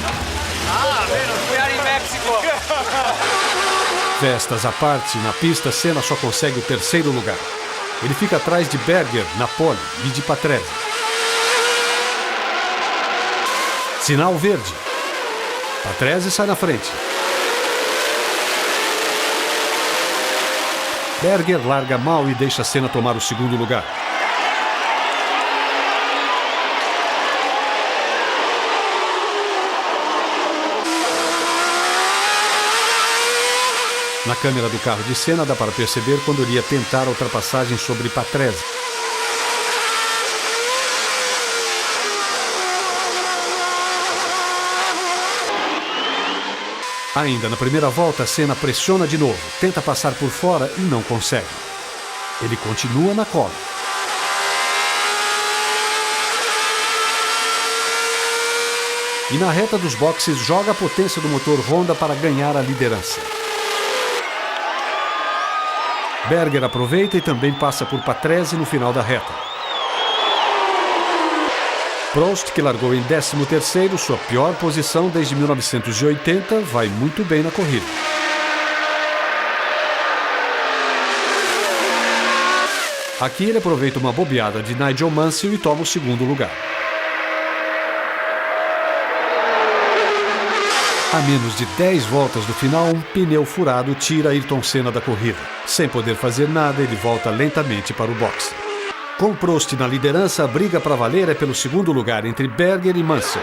Festas à parte, na pista, Senna só consegue o terceiro lugar. Ele fica atrás de Berger na pole e de Patrese. Sinal verde. Patrese sai na frente. Berger larga mal e deixa Senna tomar o segundo lugar. Na câmera do carro de Senna dá para perceber quando ele ia tentar a ultrapassagem sobre Patrese. Ainda na primeira volta, Senna pressiona de novo, tenta passar por fora e não consegue. Ele continua na cola. E na reta dos boxes joga a potência do motor Honda para ganhar a liderança. Berger aproveita e também passa por Patrese no final da reta. Prost, que largou em 13º, sua pior posição desde 1980, vai muito bem na corrida. Aqui ele aproveita uma bobeada de Nigel Mansell e toma o segundo lugar. A menos de 10 voltas do final, um pneu furado tira Ayrton Senna da corrida. Sem poder fazer nada, ele volta lentamente para o boxe. Com Prost na liderança, a briga para valer é pelo segundo lugar entre Berger e Mansell.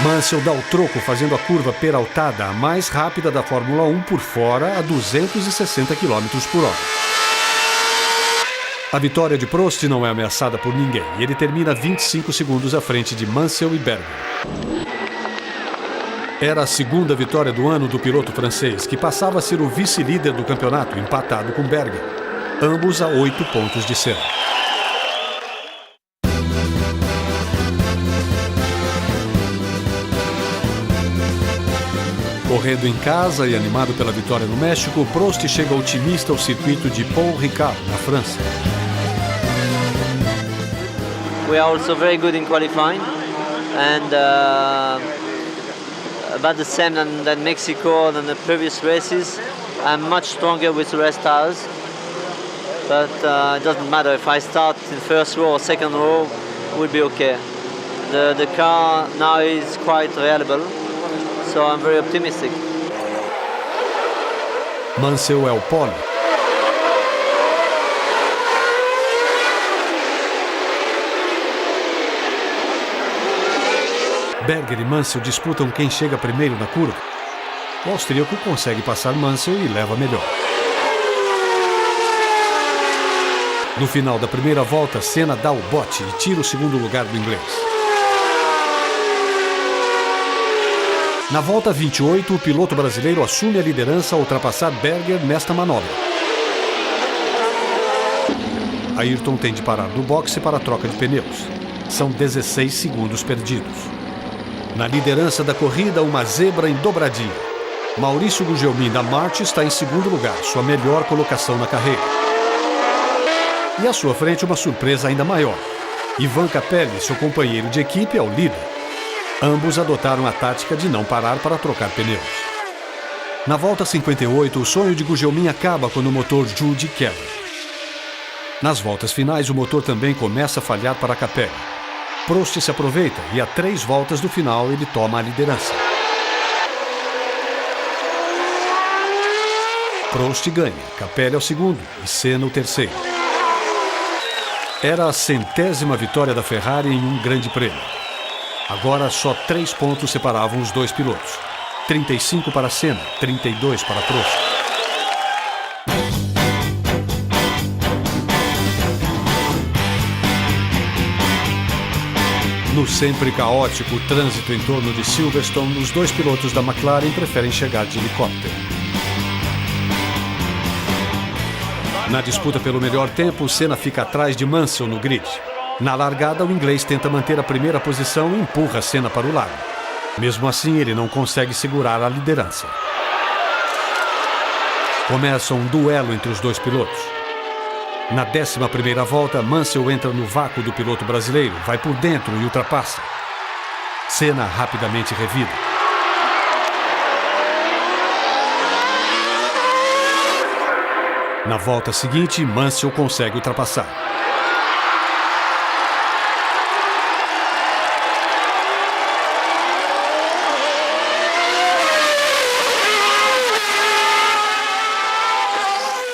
Mansell dá o troco fazendo a curva peraltada, a mais rápida da Fórmula 1 por fora, a 260 km por hora. A vitória de Prost não é ameaçada por ninguém e ele termina 25 segundos à frente de Mansell e Berger. Era a segunda vitória do ano do piloto francês, que passava a ser o vice-líder do campeonato, empatado com Berger, ambos a 8 pontos de Senna. Correndo em casa e animado pela vitória no México, Prost chega otimista ao circuito de Paul Ricard, na França. We are also very good in qualifying, and about the same than Mexico than the previous races. I'm much stronger with the rest tires, but it doesn't matter if I start in first row or second row, we'll be okay. The car now is quite reliable, so I'm very optimistic. Mansell é o pole. Berger e Mansell disputam quem chega primeiro na curva. O austríaco consegue passar Mansell e leva melhor. No final da primeira volta, Senna dá o bote e tira o segundo lugar do inglês. Na volta 28, o piloto brasileiro assume a liderança ao ultrapassar Berger nesta manobra. Ayrton tem de parar no boxe para a troca de pneus. São 16 segundos perdidos. Na liderança da corrida, uma zebra em dobradinha. Maurício Gugelmin da March está em segundo lugar, sua melhor colocação na carreira. E à sua frente, uma surpresa ainda maior. Ivan Capelli, seu companheiro de equipe, é o líder. Ambos adotaram a tática de não parar para trocar pneus. Na volta 58, o sonho de Gugelmin acaba quando o motor Jude quebra. Nas voltas finais, o motor também começa a falhar para Capelli. Prost se aproveita e a 3 voltas do final ele toma a liderança. Prost ganha, Capelli é o segundo e Senna o terceiro. Era a 100ª vitória da Ferrari em um grande prêmio. Agora só 3 pontos separavam os dois pilotos. 35 para Senna, 32 para Prost. No sempre caótico trânsito em torno de Silverstone, os dois pilotos da McLaren preferem chegar de helicóptero. Na disputa pelo melhor tempo, Senna fica atrás de Mansell no grid. Na largada, o inglês tenta manter a primeira posição e empurra Senna para o lado. Mesmo assim, ele não consegue segurar a liderança. Começa um duelo entre os dois pilotos. Na 11ª volta, Mansell entra no vácuo do piloto brasileiro, vai por dentro e ultrapassa. Senna rapidamente revida. Na volta seguinte, Mansell consegue ultrapassar.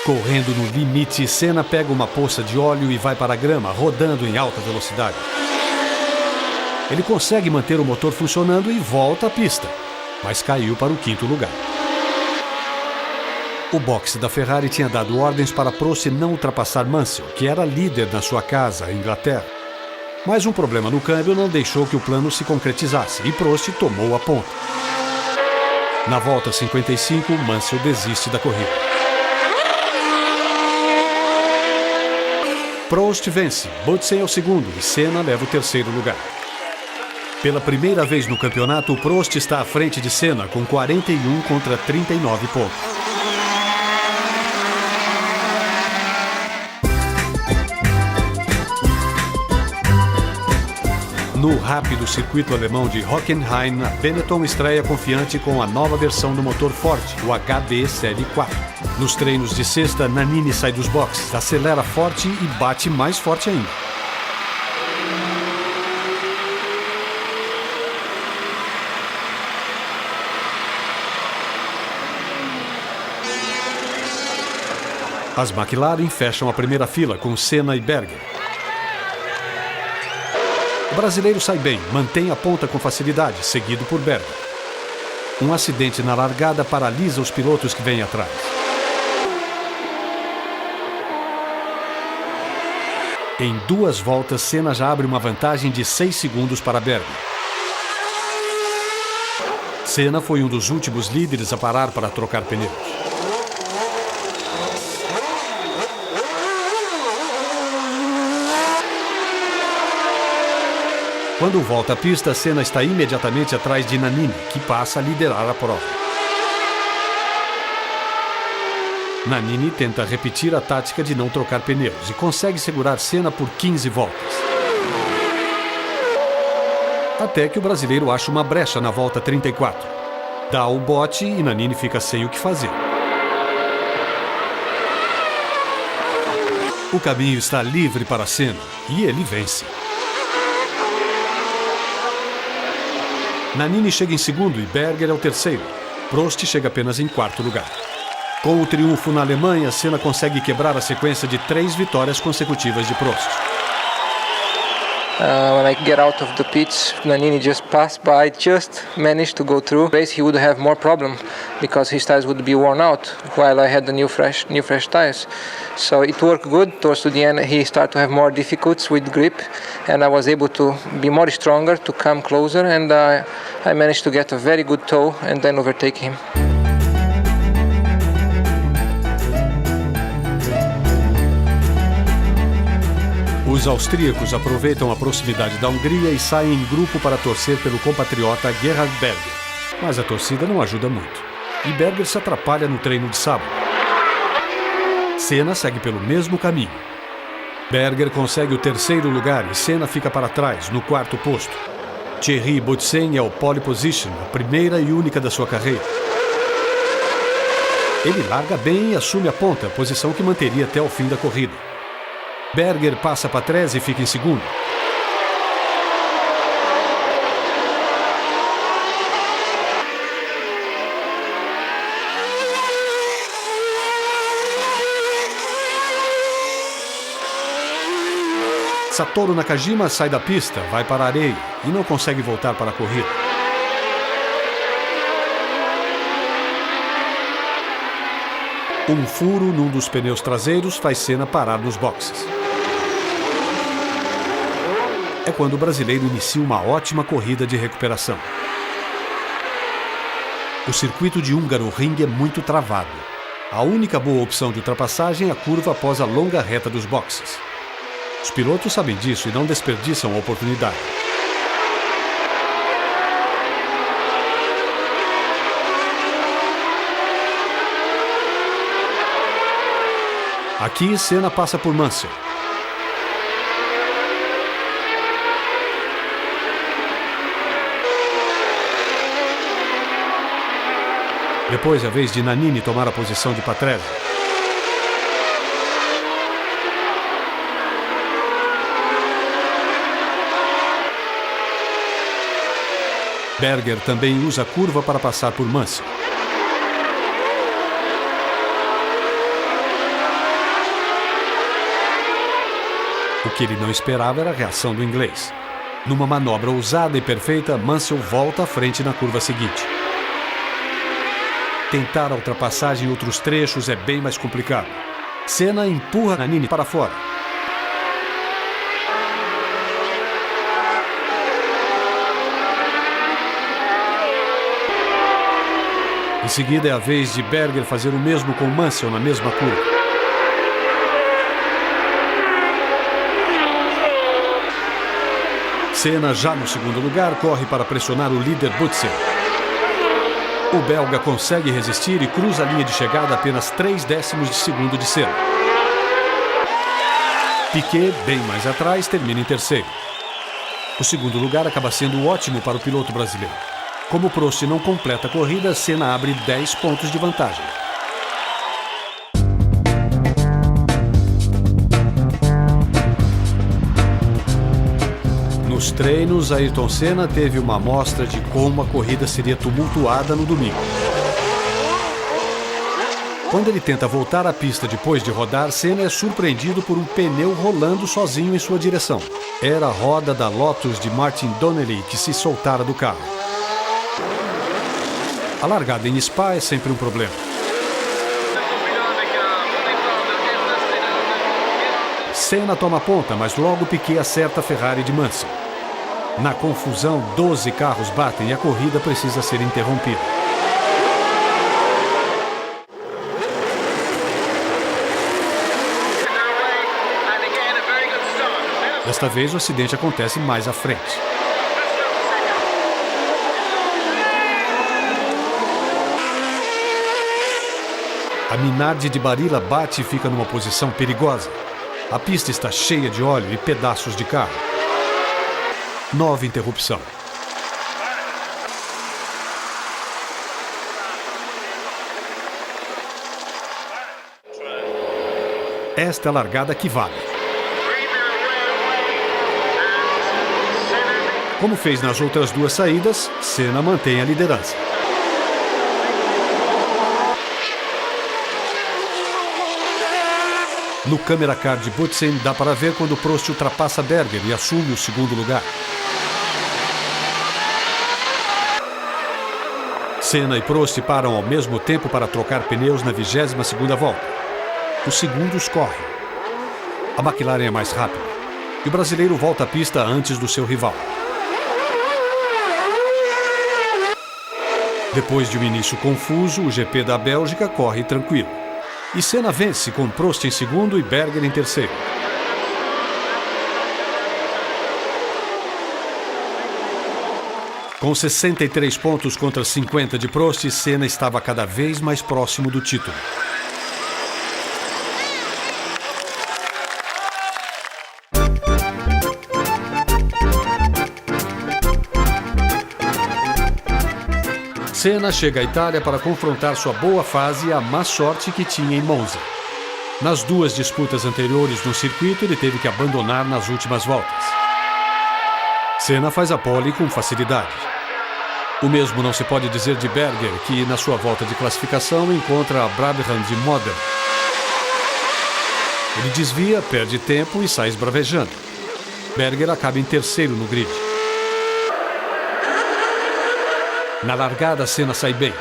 Correndo no limite, Senna pega uma poça de óleo e vai para a grama, rodando em alta velocidade. Ele consegue manter o motor funcionando e volta à pista, mas caiu para o 5º lugar. O boxe da Ferrari tinha dado ordens para Prost não ultrapassar Mansell, que era líder na sua casa, a Inglaterra. Mas um problema no câmbio não deixou que o plano se concretizasse e Prost tomou a ponta. Na volta 55, Mansell desiste da corrida. Prost vence, Boutsen é o segundo e Senna leva o 3º lugar. Pela primeira vez no campeonato, Prost está à frente de Senna com 41 contra 39 pontos. No rápido circuito alemão de Hockenheim, a Benetton estreia confiante com a nova versão do motor Ford, o HB Série 4. Nos treinos de sexta, Nannini sai dos boxes, acelera forte e bate mais forte ainda. As McLaren fecham a primeira fila com Senna e Berger. O brasileiro sai bem, mantém a ponta com facilidade, seguido por Berger. Um acidente na largada paralisa os pilotos que vêm atrás. Em 2 voltas, Senna já abre uma vantagem de 6 segundos para Berger. Senna foi um dos últimos líderes a parar para trocar pneus. Quando volta à pista, Senna está imediatamente atrás de Nannini, que passa a liderar a prova. Nannini tenta repetir a tática de não trocar pneus e consegue segurar Senna por 15 voltas. Até que o brasileiro acha uma brecha na volta 34. Dá o bote e Nannini fica sem o que fazer. O caminho está livre para Senna e ele vence. Nannini chega em segundo e Berger é o terceiro. Prost chega apenas em 4º lugar. Com o triunfo na Alemanha, Senna consegue quebrar a sequência de 3 vitórias consecutivas de Prost. When I get out of the pits, Nannini just passed by, just managed to go through. Race he would have more problem because his tires would be worn out, while I had the new fresh tires. So it worked good. Towards the end, he started to have more difficulties with grip, and I was able to be more stronger, to come closer, and I managed to get a very good tow and then overtake him. Os austríacos aproveitam a proximidade da Hungria e saem em grupo para torcer pelo compatriota Gerhard Berger. Mas a torcida não ajuda muito. E Berger se atrapalha no treino de sábado. Senna segue pelo mesmo caminho. Berger consegue o 3º lugar e Senna fica para trás, no 4º posto. Thierry Boutsen é o pole position, a primeira e única da sua carreira. Ele larga bem e assume a ponta, posição que manteria até o fim da corrida. Berger passa para trás e fica em segundo. Satoru Nakajima sai da pista, vai para a areia e não consegue voltar para a corrida. Um furo num dos pneus traseiros faz Senna parar nos boxes. É quando o brasileiro inicia uma ótima corrida de recuperação. O circuito de Hungaroring é muito travado. A única boa opção de ultrapassagem é a curva após a longa reta dos boxes. Os pilotos sabem disso e não desperdiçam a oportunidade. Aqui, Senna passa por Mansell. Depois é a vez de Nannini tomar a posição de Patrese. Berger também usa a curva para passar por Mansell. O que ele não esperava era a reação do inglês. Numa manobra ousada e perfeita, Mansell volta à frente na curva seguinte. Tentar a ultrapassagem em outros trechos é bem mais complicado. Senna empurra Nannini para fora. Em seguida é a vez de Berger fazer o mesmo com Mansell na mesma curva. Senna, já no segundo lugar, corre para pressionar o líder Boutsen. O belga consegue resistir e cruza a linha de chegada a apenas 3 décimos de segundo de Senna. Piquet, bem mais atrás, termina em terceiro. O segundo lugar acaba sendo ótimo para o piloto brasileiro. Como Prost não completa a corrida, Senna abre 10 pontos de vantagem. Nos treinos, Ayrton Senna teve uma amostra de como a corrida seria tumultuada no domingo. Quando ele tenta voltar à pista depois de rodar, Senna é surpreendido por um pneu rolando sozinho em sua direção. Era a roda da Lotus de Martin Donnelly que se soltara do carro. A largada em Spa é sempre um problema. Senna toma ponta, mas logo Piquet acerta a Ferrari de Mansell. Na confusão, 12 carros batem e a corrida precisa ser interrompida. Desta vez, o acidente acontece mais à frente. A Minardi de Barilla bate e fica numa posição perigosa. A pista está cheia de óleo e pedaços de carro. Nova interrupção. Esta é a largada que vale. Como fez nas outras duas saídas, Senna mantém a liderança. No câmera car de Boutsen dá para ver quando Prost ultrapassa Berger e assume o segundo lugar. Senna e Prost param ao mesmo tempo para trocar pneus na 22ª volta. Os segundos correm. A McLaren é mais rápida e o brasileiro volta à pista antes do seu rival. Depois de um início confuso, o GP da Bélgica corre tranquilo. E Senna vence com Prost em segundo e Berger em terceiro. Com 63 pontos contra 50 de Prost, Senna estava cada vez mais próximo do título. Senna chega à Itália para confrontar sua boa fase e a má sorte que tinha em Monza. Nas duas disputas anteriores no circuito, ele teve que abandonar nas últimas voltas. Senna faz a pole com facilidade. O mesmo não se pode dizer de Berger, que na sua volta de classificação encontra a Brabham de Modena. Ele desvia, perde tempo e sai esbravejando. Berger acaba em terceiro no grid. Na largada, Senna sai bem.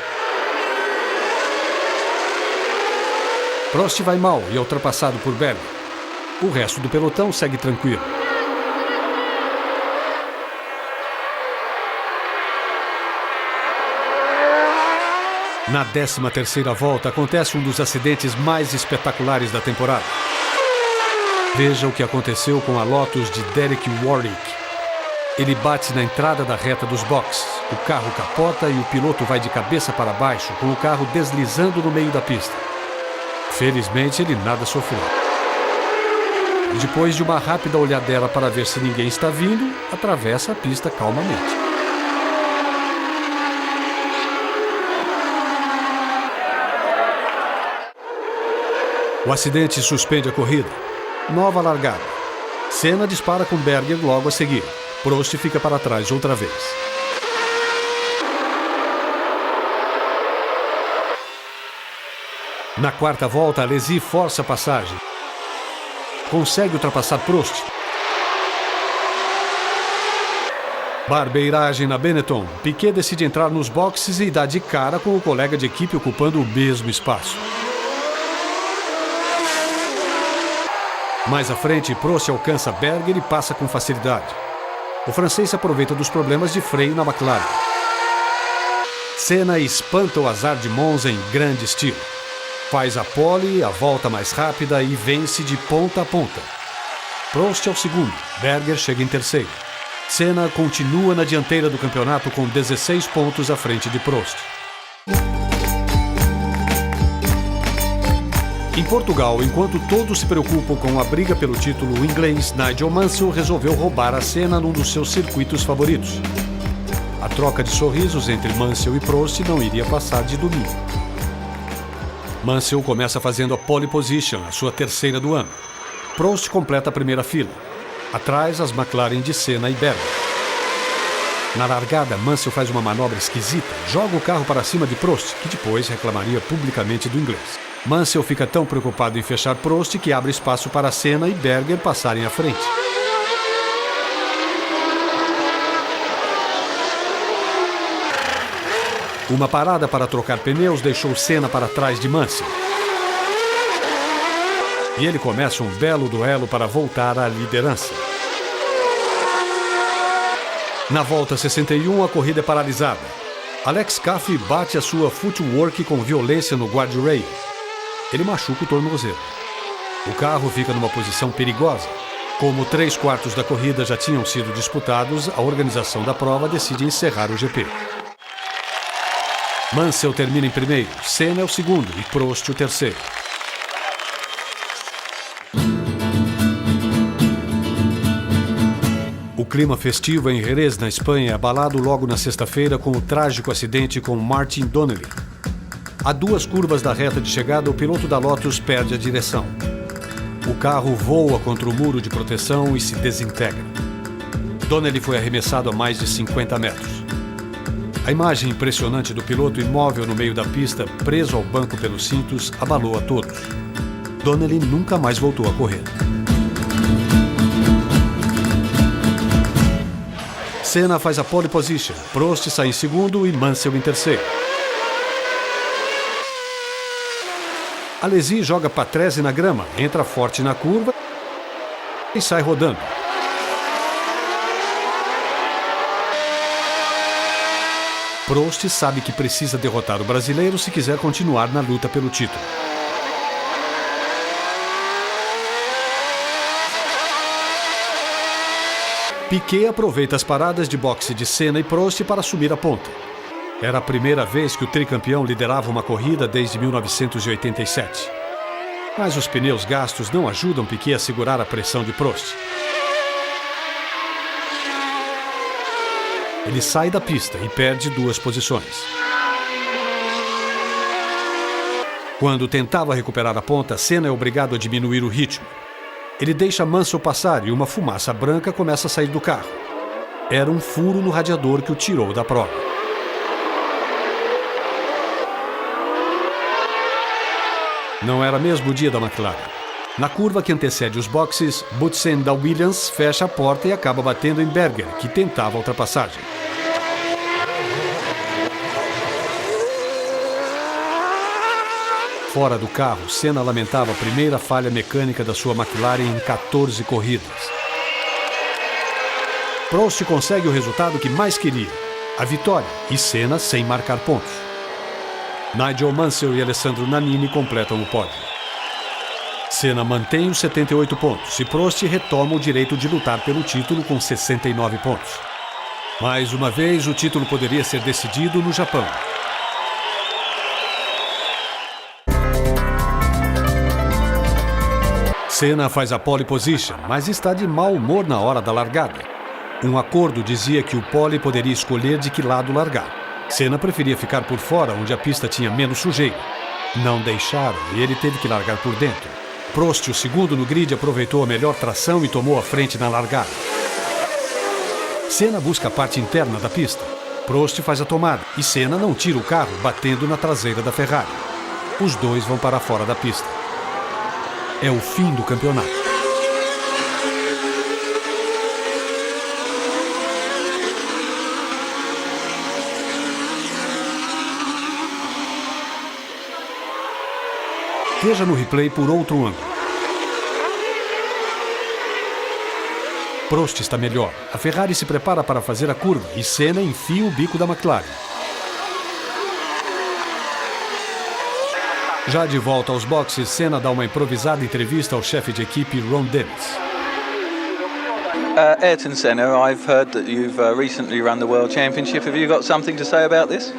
Prost vai mal e é ultrapassado por Berger. O resto do pelotão segue tranquilo. Na 13ª volta, acontece um dos acidentes mais espetaculares da temporada. Veja o que aconteceu com a Lotus de Derek Warwick. Ele bate na entrada da reta dos boxes. O carro capota e o piloto vai de cabeça para baixo, com o carro deslizando no meio da pista. Felizmente, ele nada sofreu. Depois de uma rápida olhadela para ver se ninguém está vindo, atravessa a pista calmamente. O acidente suspende a corrida. Nova largada. Senna dispara com Berger logo a seguir. Prost fica para trás outra vez. Na quarta volta, Alesi força a passagem. Consegue ultrapassar Prost. Barbeiragem na Benetton. Piquet decide entrar nos boxes e dá de cara com o colega de equipe ocupando o mesmo espaço. Mais à frente, Prost alcança Berger e passa com facilidade. O francês se aproveita dos problemas de freio na McLaren. Senna espanta o azar de Monza em grande estilo. Faz a pole, a volta mais rápida e vence de ponta a ponta. Prost é o segundo, Berger chega em terceiro. Senna continua na dianteira do campeonato com 16 pontos à frente de Prost. Em Portugal, enquanto todos se preocupam com a briga pelo título, o inglês Nigel Mansell resolveu roubar a cena num dos seus circuitos favoritos. A troca de sorrisos entre Mansell e Prost não iria passar de domingo. Mansell começa fazendo a pole position, a sua terceira do ano. Prost completa a primeira fila. Atrás, as McLaren de Senna e Berger. Na largada, Mansell faz uma manobra esquisita, joga o carro para cima de Prost, que depois reclamaria publicamente do inglês. Mansell fica tão preocupado em fechar Prost que abre espaço para Senna e Berger passarem à frente. Uma parada para trocar pneus deixou Senna para trás de Mansell. E ele começa um belo duelo para voltar à liderança. Na volta 61, a corrida é paralisada. Alex Caffey bate a sua footwork com violência no guardrail. Ele machuca o tornozelo. O carro fica numa posição perigosa. Como 3/4 da corrida já tinham sido disputados, a organização da prova decide encerrar o GP. Mansell termina em primeiro, Senna é o segundo e Prost o terceiro. O clima festivo em Jerez, na Espanha, é abalado logo na sexta-feira com o trágico acidente com Martin Donnelly. A 2 curvas da reta de chegada, o piloto da Lotus perde a direção. O carro voa contra o muro de proteção e se desintegra. Donnelly foi arremessado a mais de 50 metros. A imagem impressionante do piloto imóvel no meio da pista, preso ao banco pelos cintos, abalou a todos. Donnelly nunca mais voltou a correr. Senna faz a pole position, Prost sai em segundo e Mansell em terceiro. Alesi joga Patrese na grama, entra forte na curva e sai rodando. Prost sabe que precisa derrotar o brasileiro se quiser continuar na luta pelo título. Piquet aproveita as paradas de boxe de Senna e Prost para assumir a ponta. Era a primeira vez que o tricampeão liderava uma corrida desde 1987. Mas os pneus gastos não ajudam Piquet a segurar a pressão de Prost. Ele sai da pista e perde 2 posições. Quando tentava recuperar a ponta, Senna é obrigado a diminuir o ritmo. Ele deixa Mansell passar e uma fumaça branca começa a sair do carro. Era um furo no radiador que o tirou da prova. Não era mesmo o dia da McLaren. Na curva que antecede os boxes, Boutsen da Williams fecha a porta e acaba batendo em Berger, que tentava a ultrapassagem. Fora do carro, Senna lamentava a primeira falha mecânica da sua McLaren em 14 corridas. Prost consegue o resultado que mais queria, a vitória, e Senna sem marcar pontos. Nigel Mansell e Alessandro Nannini completam o pódio. Senna mantém os 78 pontos e Prost retoma o direito de lutar pelo título com 69 pontos. Mais uma vez, o título poderia ser decidido no Japão. Senna faz a pole position, mas está de mau humor na hora da largada. Um acordo dizia que o pole poderia escolher de que lado largar. Senna preferia ficar por fora, onde a pista tinha menos sujeira. Não deixaram e ele teve que largar por dentro. Prost, o segundo no grid, aproveitou a melhor tração e tomou a frente na largada. Senna busca a parte interna da pista. Prost faz a tomada e Senna não tira o carro, batendo na traseira da Ferrari. Os dois vão para fora da pista. É o fim do campeonato. Veja no replay por outro ângulo. Prost está melhor. A Ferrari se prepara para fazer a curva e Senna enfia o bico da McLaren. Já de volta aos boxes, Senna dá uma improvisada entrevista ao chefe de equipe Ron Dennis. Ayrton Senna, I've heard that you've recently run the World Championship. Have you got something to say about this?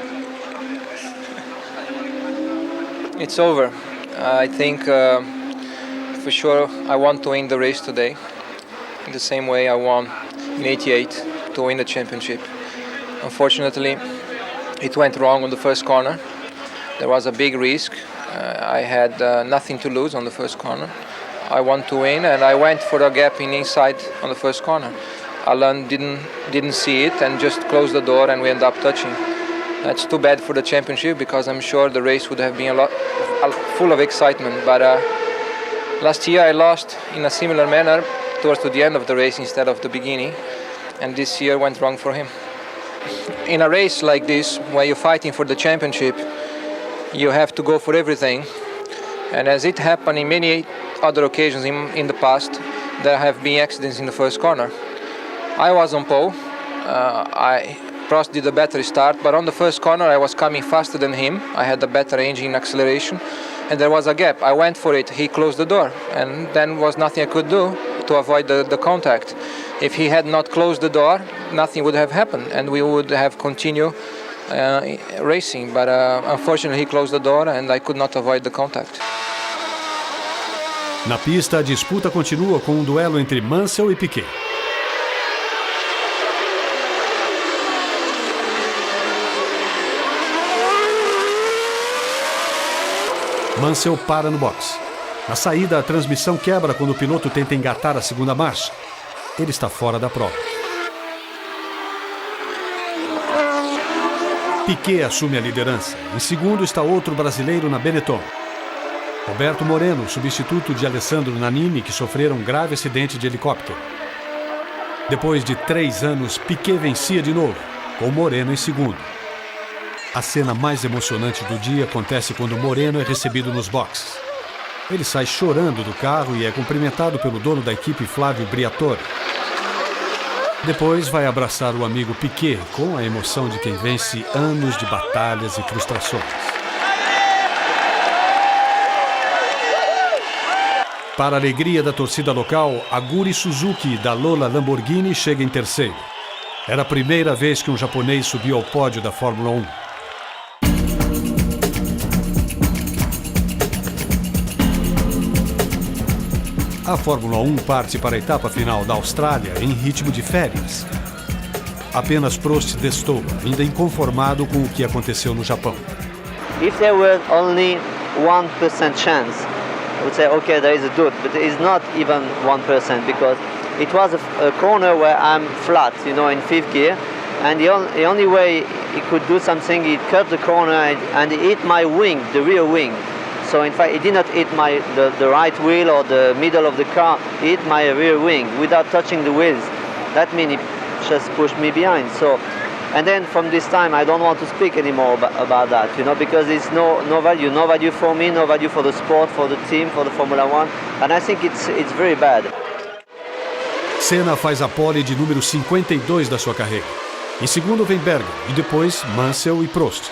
It's over. I think for sure I want to win the race today. In the same way I won in '88 to win the championship. Unfortunately, it went wrong on the first corner. There was a big risk. I had nothing to lose on the first corner. I want to win, and I went for a gap in inside on the first corner. Alain didn't see it and just closed the door, and we ended up touching. That's too bad for the championship because I'm sure the race would have been full of excitement. But last year I lost in a similar manner towards the end of the race instead of the beginning, and this year went wrong for him. In a race like this, where you're fighting for the championship, you have to go for everything, And as it happened in many other occasions in the past, there have been accidents in the first corner. I was on pole. Prost did a better start, but on the first corner I was coming faster than him. I had a better engine acceleration, and there was a gap. I went for it. He closed the door, and then was nothing I could do to avoid the contact. If he had not closed the door, nothing would have happened, and we would have continued racing. But unfortunately, he closed the door, and I could not avoid the contact. Na pista, a disputa continua com um duelo entre Mansell e Piquet. Mansell para no box. Na saída, a transmissão quebra quando o piloto tenta engatar a segunda marcha. Ele está fora da prova. Piquet assume a liderança. Em segundo está outro brasileiro na Benetton. Roberto Moreno, substituto de Alessandro Nannini, que sofreram um grave acidente de helicóptero. Depois de 3 anos, Piquet vencia de novo, com Moreno em segundo. A cena mais emocionante do dia acontece quando Moreno é recebido nos boxes. Ele sai chorando do carro e é cumprimentado pelo dono da equipe, Flávio Briatore. Depois vai abraçar o amigo Piquet com a emoção de quem vence anos de batalhas e frustrações. Para a alegria da torcida local, Aguri Suzuki, da Lola Lamborghini, chega em terceiro. Era a primeira vez que um japonês subiu ao pódio da Fórmula 1. A Fórmula 1 parte para a etapa final da Austrália em ritmo de férias. Apenas Prost destoa, ainda inconformado com o que aconteceu no Japão. If there were only 1% chance, I would say, okay, there is a doubt, but it's not even 1% because it was a corner where I'm flat, you know, in 5th gear, and the only way he could do something, he cut the corner and he hit my wing, the rear wing. So in fact, he did not hit the right wheel or the middle of the car, he hit my rear wing without touching the wheels. That means he just pushed me behind. So, and then from this time, I don't want to speak anymore about that, you know, because it's no value for me, no value for the sport, for the team, for the Formula 1, and I think it's very bad. Senna faz a pole de número 52 da sua carreira. Em segundo vem Berger e depois Mansell e Prost.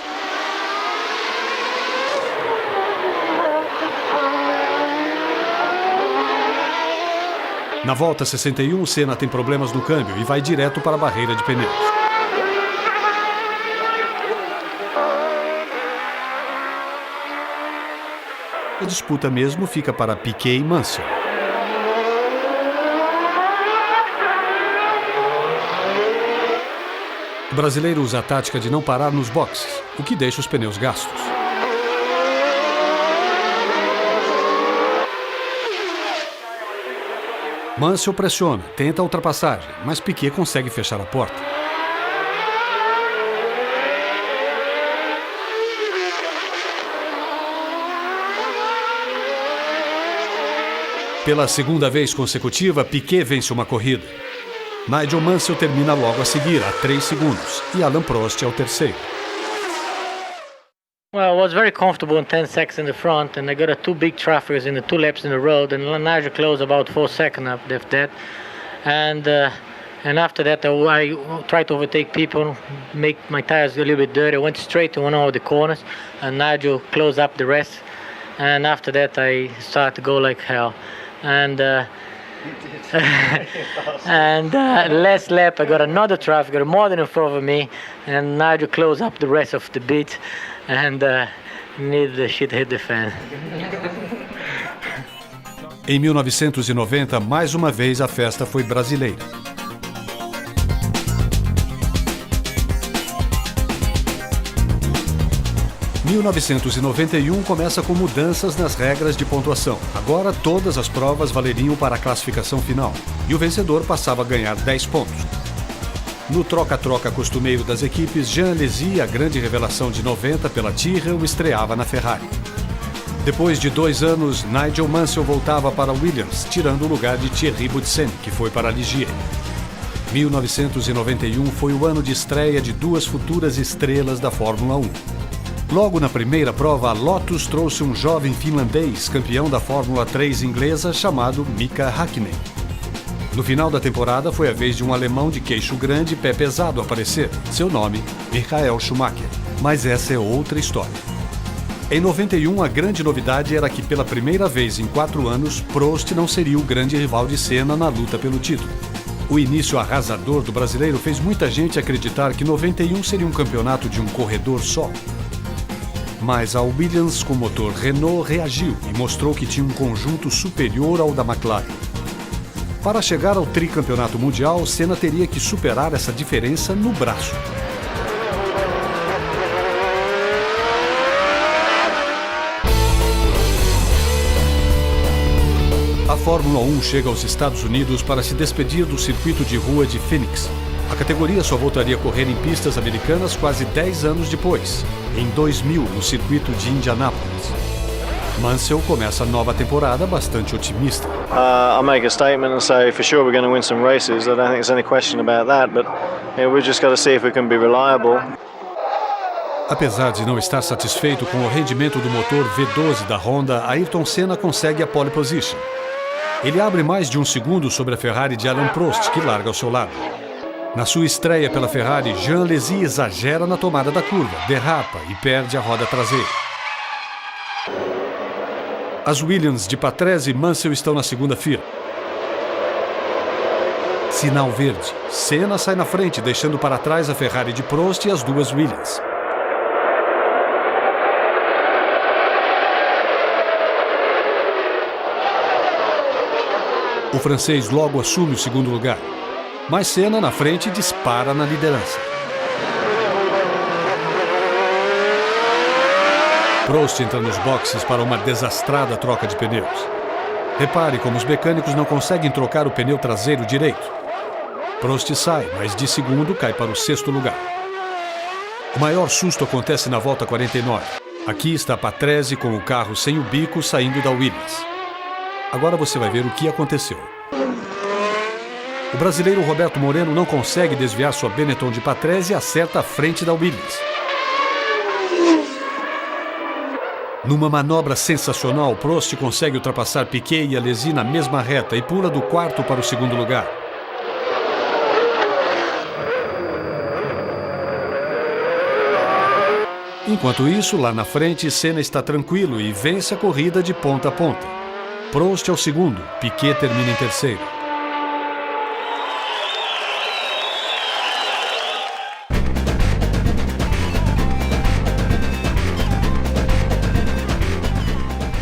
Na volta 61, Senna tem problemas no câmbio e vai direto para a barreira de pneus. A disputa mesmo fica para Piquet e Mansell. O brasileiro usa a tática de não parar nos boxes, o que deixa os pneus gastos. Mansell pressiona, tenta a ultrapassagem, mas Piquet consegue fechar a porta. Pela segunda vez consecutiva, Piquet vence uma corrida. Nigel Mansell termina logo a seguir, a 3 segundos, e Alain Prost é o terceiro. Well, I was very comfortable in 10 seconds in the front, and I got 2 big traffics in the 2 laps in the road, and Nigel closed about 4 seconds after that. And after that, I tried to overtake people, make my tires a little bit dirty. I went straight to one of the corners, and Nigel closed up the rest. And after that, I started to go like hell. And last lap, I got another traffic, got more than in front of me, and Nigel closed up the rest of the bit. And need the shit hit the fan. Em 1990, mais uma vez a festa foi brasileira. Em 1991 começa com mudanças nas regras de pontuação. Agora todas as provas valeriam para a classificação final e o vencedor passava a ganhar 10 pontos. No troca-troca costumeiro das equipes, Jean Alesi, a grande revelação de 90 pela Tyrrell, estreava na Ferrari. Depois de 2 anos, Nigel Mansell voltava para Williams, tirando o lugar de Thierry Boutsen, que foi para a Ligier. 1991 foi o ano de estreia de 2 futuras estrelas da Fórmula 1. Logo na primeira prova, a Lotus trouxe um jovem finlandês, campeão da Fórmula 3 inglesa, chamado Mika Häkkinen. No final da temporada, foi a vez de um alemão de queixo grande e pé pesado aparecer. Seu nome, Michael Schumacher. Mas essa é outra história. Em 91, a grande novidade era que, pela primeira vez em 4 anos, Prost não seria o grande rival de Senna na luta pelo título. O início arrasador do brasileiro fez muita gente acreditar que 91 seria um campeonato de um corredor só. Mas a Williams, com motor Renault, reagiu e mostrou que tinha um conjunto superior ao da McLaren. Para chegar ao tricampeonato mundial, Senna teria que superar essa diferença no braço. A Fórmula 1 chega aos Estados Unidos para se despedir do circuito de rua de Phoenix. A categoria só voltaria a correr em pistas americanas quase 10 anos depois, em 2000, no circuito de Indianápolis. Mansell começa a nova temporada bastante otimista. I'll make a statement and say for sure we're going to win some races. I don't think there's any question about that, but we've just got to see if we can be reliable. Apesar de não estar satisfeito com o rendimento do motor V12 da Honda, Ayrton Senna consegue a pole position. Ele abre mais de um segundo sobre a Ferrari de Alain Prost, que larga ao seu lado. Na sua estreia pela Ferrari, Jean Alesi exagera na tomada da curva, derrapa e perde a roda traseira. As Williams de Patrese e Mansell estão na segunda fila. Sinal verde. Senna sai na frente, deixando para trás a Ferrari de Prost e as duas Williams. O francês logo assume o segundo lugar. Mas Senna, na frente, dispara na liderança. Prost entra nos boxes para uma desastrada troca de pneus. Repare como os mecânicos não conseguem trocar o pneu traseiro direito. Prost sai, mas de segundo cai para o 6º lugar. O maior susto acontece na volta 49. Aqui está Patrese com o carro sem o bico saindo da Williams. Agora você vai ver o que aconteceu. O brasileiro Roberto Moreno não consegue desviar sua Benetton de Patrese e acerta a frente da Williams. Numa manobra sensacional, Prost consegue ultrapassar Piquet e Alesi na mesma reta e pula do 4º para o 2º lugar. Enquanto isso, lá na frente, Senna está tranquilo e vence a corrida de ponta a ponta. Prost é o 2º, Piquet termina em 3º.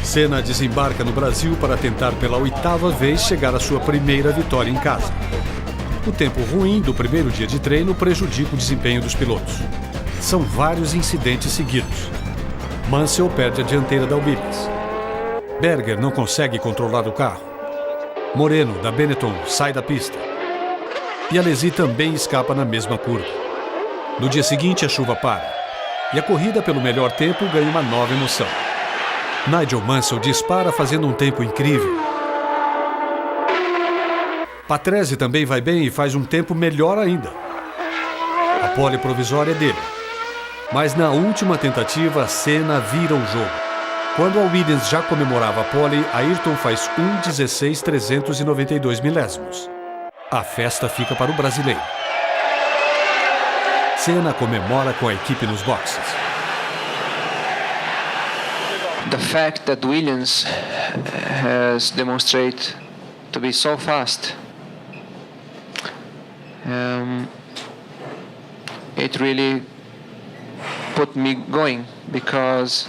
Senna desembarca no Brasil para tentar pela 8ª vez chegar à sua primeira vitória em casa. O tempo ruim do primeiro dia de treino prejudica o desempenho dos pilotos. São vários incidentes seguidos. Mansell perde a dianteira da Williams. Berger não consegue controlar o carro. Moreno, da Benetton, sai da pista. E Alesi também escapa na mesma curva. No dia seguinte, a chuva para. E a corrida pelo melhor tempo ganha uma nova emoção. Nigel Mansell dispara fazendo um tempo incrível. Patrese também vai bem e faz um tempo melhor ainda. A pole provisória é dele. Mas na última tentativa, Senna vira o jogo. Quando a Williams já comemorava a pole, Ayrton faz 1:16.392 milésimos. A festa fica para o brasileiro. Senna comemora com a equipe nos boxes. The fact that Williams has demonstrated to be so fast, it really put me going, because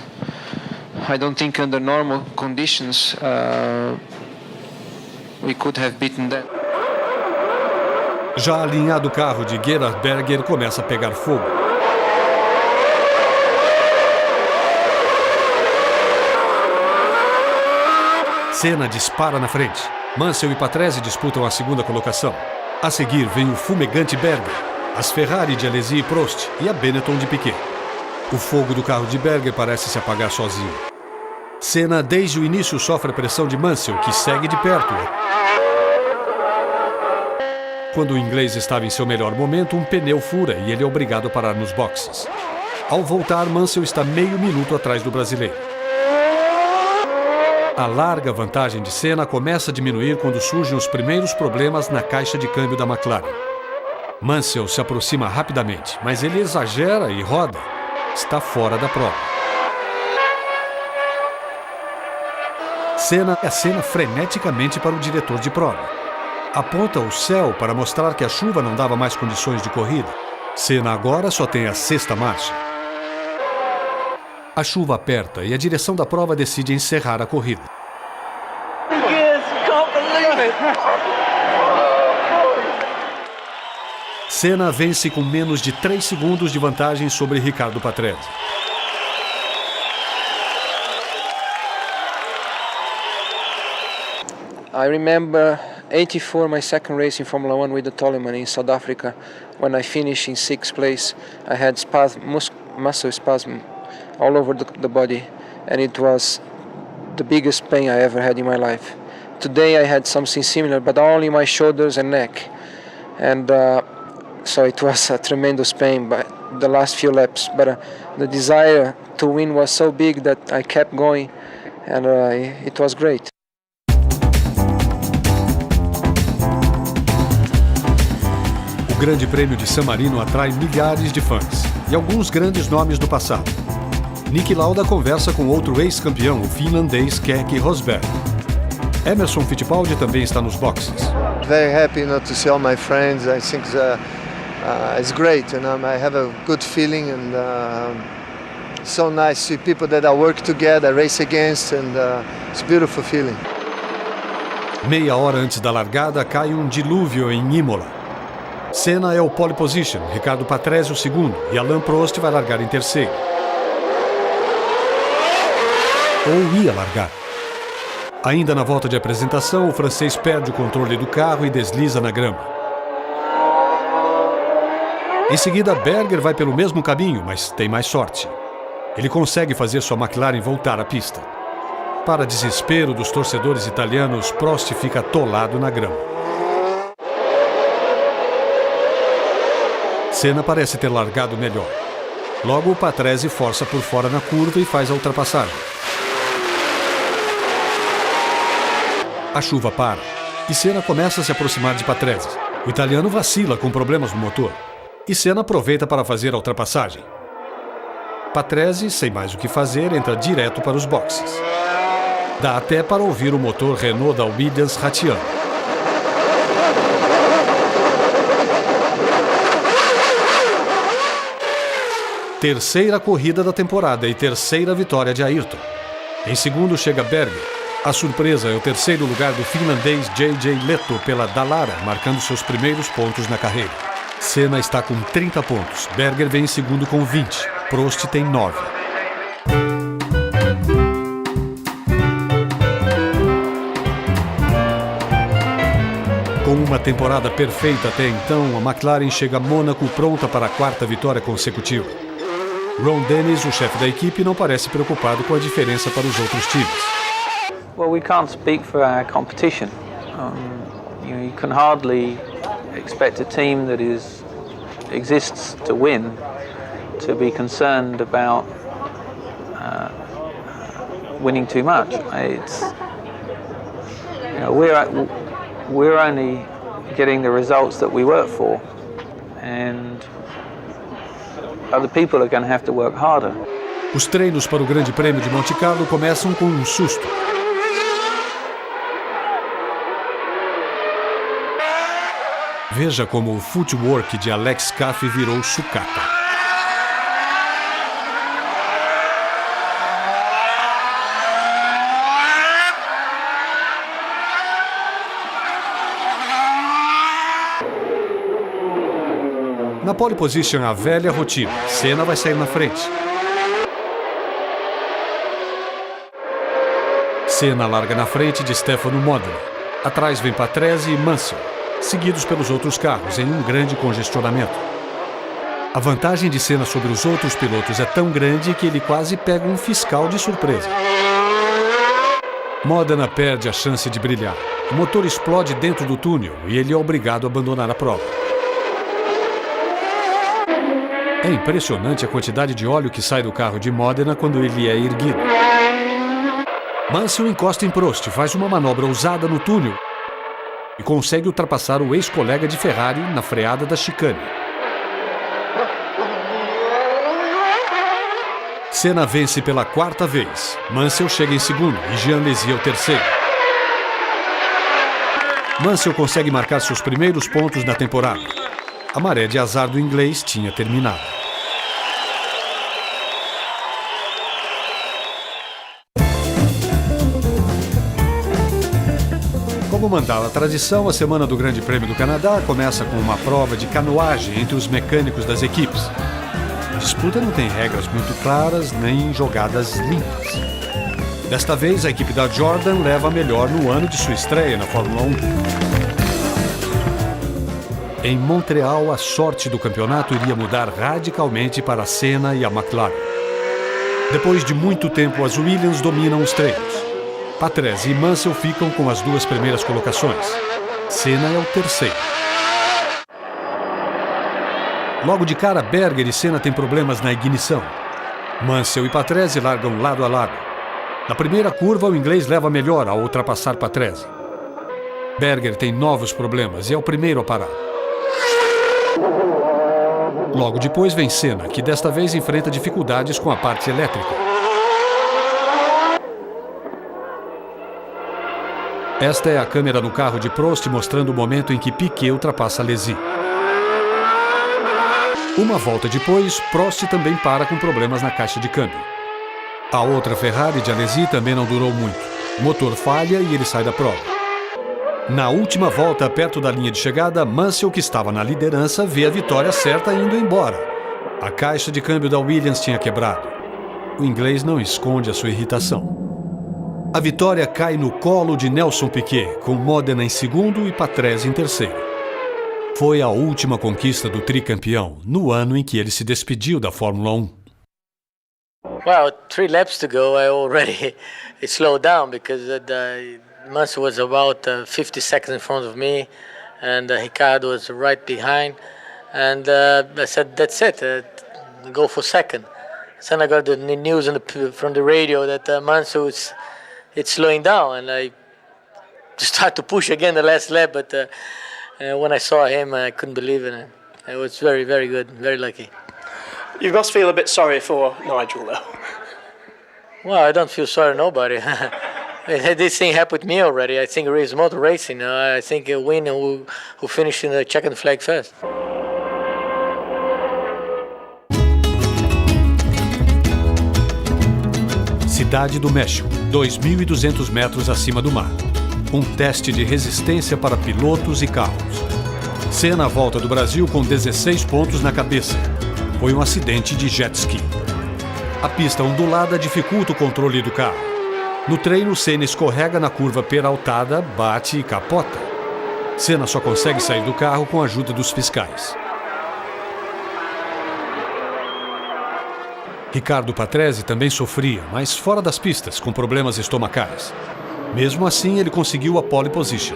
I don't think under normal conditions we could have beaten them. Já alinhado o carro de Gerhard Berger começa a pegar fogo. Senna dispara na frente. Mansell e Patrese disputam a 2ª colocação. A seguir vem o fumegante Berger, as Ferrari de Alesi e Prost e a Benetton de Piquet. O fogo do carro de Berger parece se apagar sozinho. Senna, desde o início, sofre a pressão de Mansell, que segue de perto. Quando o inglês estava em seu melhor momento, um pneu fura e ele é obrigado a parar nos boxes. Ao voltar, Mansell está meio minuto atrás do brasileiro. A larga vantagem de Senna começa a diminuir quando surgem os primeiros problemas na caixa de câmbio da McLaren. Mansell se aproxima rapidamente, mas ele exagera e roda. Está fora da prova. Senna acena freneticamente para o diretor de prova. Aponta o céu para mostrar que a chuva não dava mais condições de corrida. Senna agora só tem a sexta marcha. A chuva aperta e a direção da prova decide encerrar a corrida. Senna vence com menos de 3 segundos de vantagem sobre Riccardo Patrese. I remember 84, my second race in Formula One with the Toleman in South Africa. When I finished in 6th place, I had muscle spasm all over the body, and it was the biggest pain I ever had in my life. Today I had something similar, but only my shoulders and neck, and so it was a tremendous pain by the last few laps. But the desire to win was so big that I kept going, and it was great. O Grande Prêmio de San Marino atrai milhares de fãs e alguns grandes nomes do passado. Niki Lauda conversa com outro ex-campeão, o finlandês Keke Rosberg. Emerson Fittipaldi também está nos boxes. Very happy not to see all my friends. I think it's great, and I have a good feeling, and so nice to see people that I work together, race against, and it's a beautiful feeling. Meia hora antes da largada, cai um dilúvio em Imola. Senna é o pole position, Riccardo Patrese o segundo e Alain Prost vai largar em terceiro. Ou ia largar. Ainda na volta de apresentação, o francês perde o controle do carro e desliza na grama. Em seguida, Berger vai pelo mesmo caminho, mas tem mais sorte. Ele consegue fazer sua McLaren voltar à pista. Para desespero dos torcedores italianos, Prost fica atolado na grama. Senna parece ter largado melhor. Logo, o Patrese força por fora na curva e faz a ultrapassagem. A chuva para e Senna começa a se aproximar de Patrese. O italiano vacila com problemas no motor e Senna aproveita para fazer a ultrapassagem. Patrese, sem mais o que fazer, entra direto para os boxes. Dá até para ouvir o motor Renault da Williams rateando. Terceira corrida da temporada e terceira vitória de Ayrton. Em segundo chega Berger. A surpresa é o terceiro lugar do finlandês J.J. Lehto pela Dallara, marcando seus primeiros pontos na carreira. Senna está com 30 pontos. Berger vem em segundo com 20. Prost tem 9. Com uma temporada perfeita até então, a McLaren chega a Mônaco pronta para a 4ª vitória consecutiva. Ron Dennis, o chefe da equipe, não parece preocupado com a diferença para os outros times. Well, we can't speak for our competition. You can hardly expect a team that exists to win to be concerned about winning too much. We're only getting the results that we work for, and other people are going to have to work harder. Os treinos para o Grande Prêmio de Monte Carlo começam com um susto. Veja como o footwork de Alex Cafe virou sucata. Na pole position, a velha rotina. Senna vai sair na frente. Senna larga na frente de Stefano Modena. Atrás vem Patrese e Mansell, seguidos pelos outros carros em um grande congestionamento. A vantagem de Senna sobre os outros pilotos é tão grande que ele quase pega um fiscal de surpresa. Modena perde a chance de brilhar. O motor explode dentro do túnel e ele é obrigado a abandonar a prova. É impressionante a quantidade de óleo que sai do carro de Modena quando ele é erguido. Mansell encosta em Prost, faz uma manobra ousada no túnel e consegue ultrapassar o ex-colega de Ferrari na freada da chicane. Senna vence pela 4ª vez. Mansell chega em segundo e Jean Alesi é o terceiro. Mansell consegue marcar seus primeiros pontos na temporada. A maré de azar do inglês tinha terminado. Como mandava a tradição, a semana do Grande Prêmio do Canadá começa com uma prova de canoagem entre os mecânicos das equipes. A disputa não tem regras muito claras nem jogadas limpas. Desta vez, a equipe da Jordan leva a melhor no ano de sua estreia na Fórmula 1. Em Montreal, a sorte do campeonato iria mudar radicalmente para a Senna e a McLaren. Depois de muito tempo, as Williams dominam os treinos. Patrese e Mansell ficam com as 2 primeiras colocações. Senna é o terceiro. Logo de cara, Berger e Senna têm problemas na ignição. Mansell e Patrese largam lado a lado. Na primeira curva, o inglês leva melhor ao ultrapassar Patrese. Berger tem novos problemas e é o primeiro a parar. Logo depois vem Senna, que desta vez enfrenta dificuldades com a parte elétrica. Esta é a câmera no carro de Prost mostrando o momento em que Piquet ultrapassa Alesi. Uma volta depois, Prost também para com problemas na caixa de câmbio. A outra Ferrari de Alesi também não durou muito. O motor falha e ele sai da prova. Na última volta, perto da linha de chegada, Mansell, que estava na liderança, vê a vitória certa indo embora. A caixa de câmbio da Williams tinha quebrado. O inglês não esconde a sua irritação. A vitória cai no colo de Nelson Piquet, com Modena em segundo e Patrese em terceiro. Foi a última conquista do tricampeão, no ano em que ele se despediu da Fórmula 1. Well, 3 laps to go, I already slowed down because Mansell was about 50 seconds in front of me, and Ricciardo was right behind. And I said, "That's it. Go for second." Then I got the news from the radio that Mansell is slowing down, and I started to push again the last lap. But when I saw him, I couldn't believe it. It was very, very good, very lucky. You must feel a bit sorry for Nigel, though. Well, I don't feel sorry for nobody. This thing happened with me already. I think it's motor racing. I think a winner who finished in the checkered flag first. Cidade do México, 2.200 metros acima do mar. Um teste de resistência para pilotos e carros. Senna volta do Brasil com 16 pontos na cabeça. Foi um acidente de jet ski. A pista ondulada dificulta o controle do carro. No treino, Senna escorrega na curva peraltada, bate e capota. Senna só consegue sair do carro com a ajuda dos fiscais. Riccardo Patrese também sofria, mas fora das pistas, com problemas estomacais. Mesmo assim, ele conseguiu a pole position.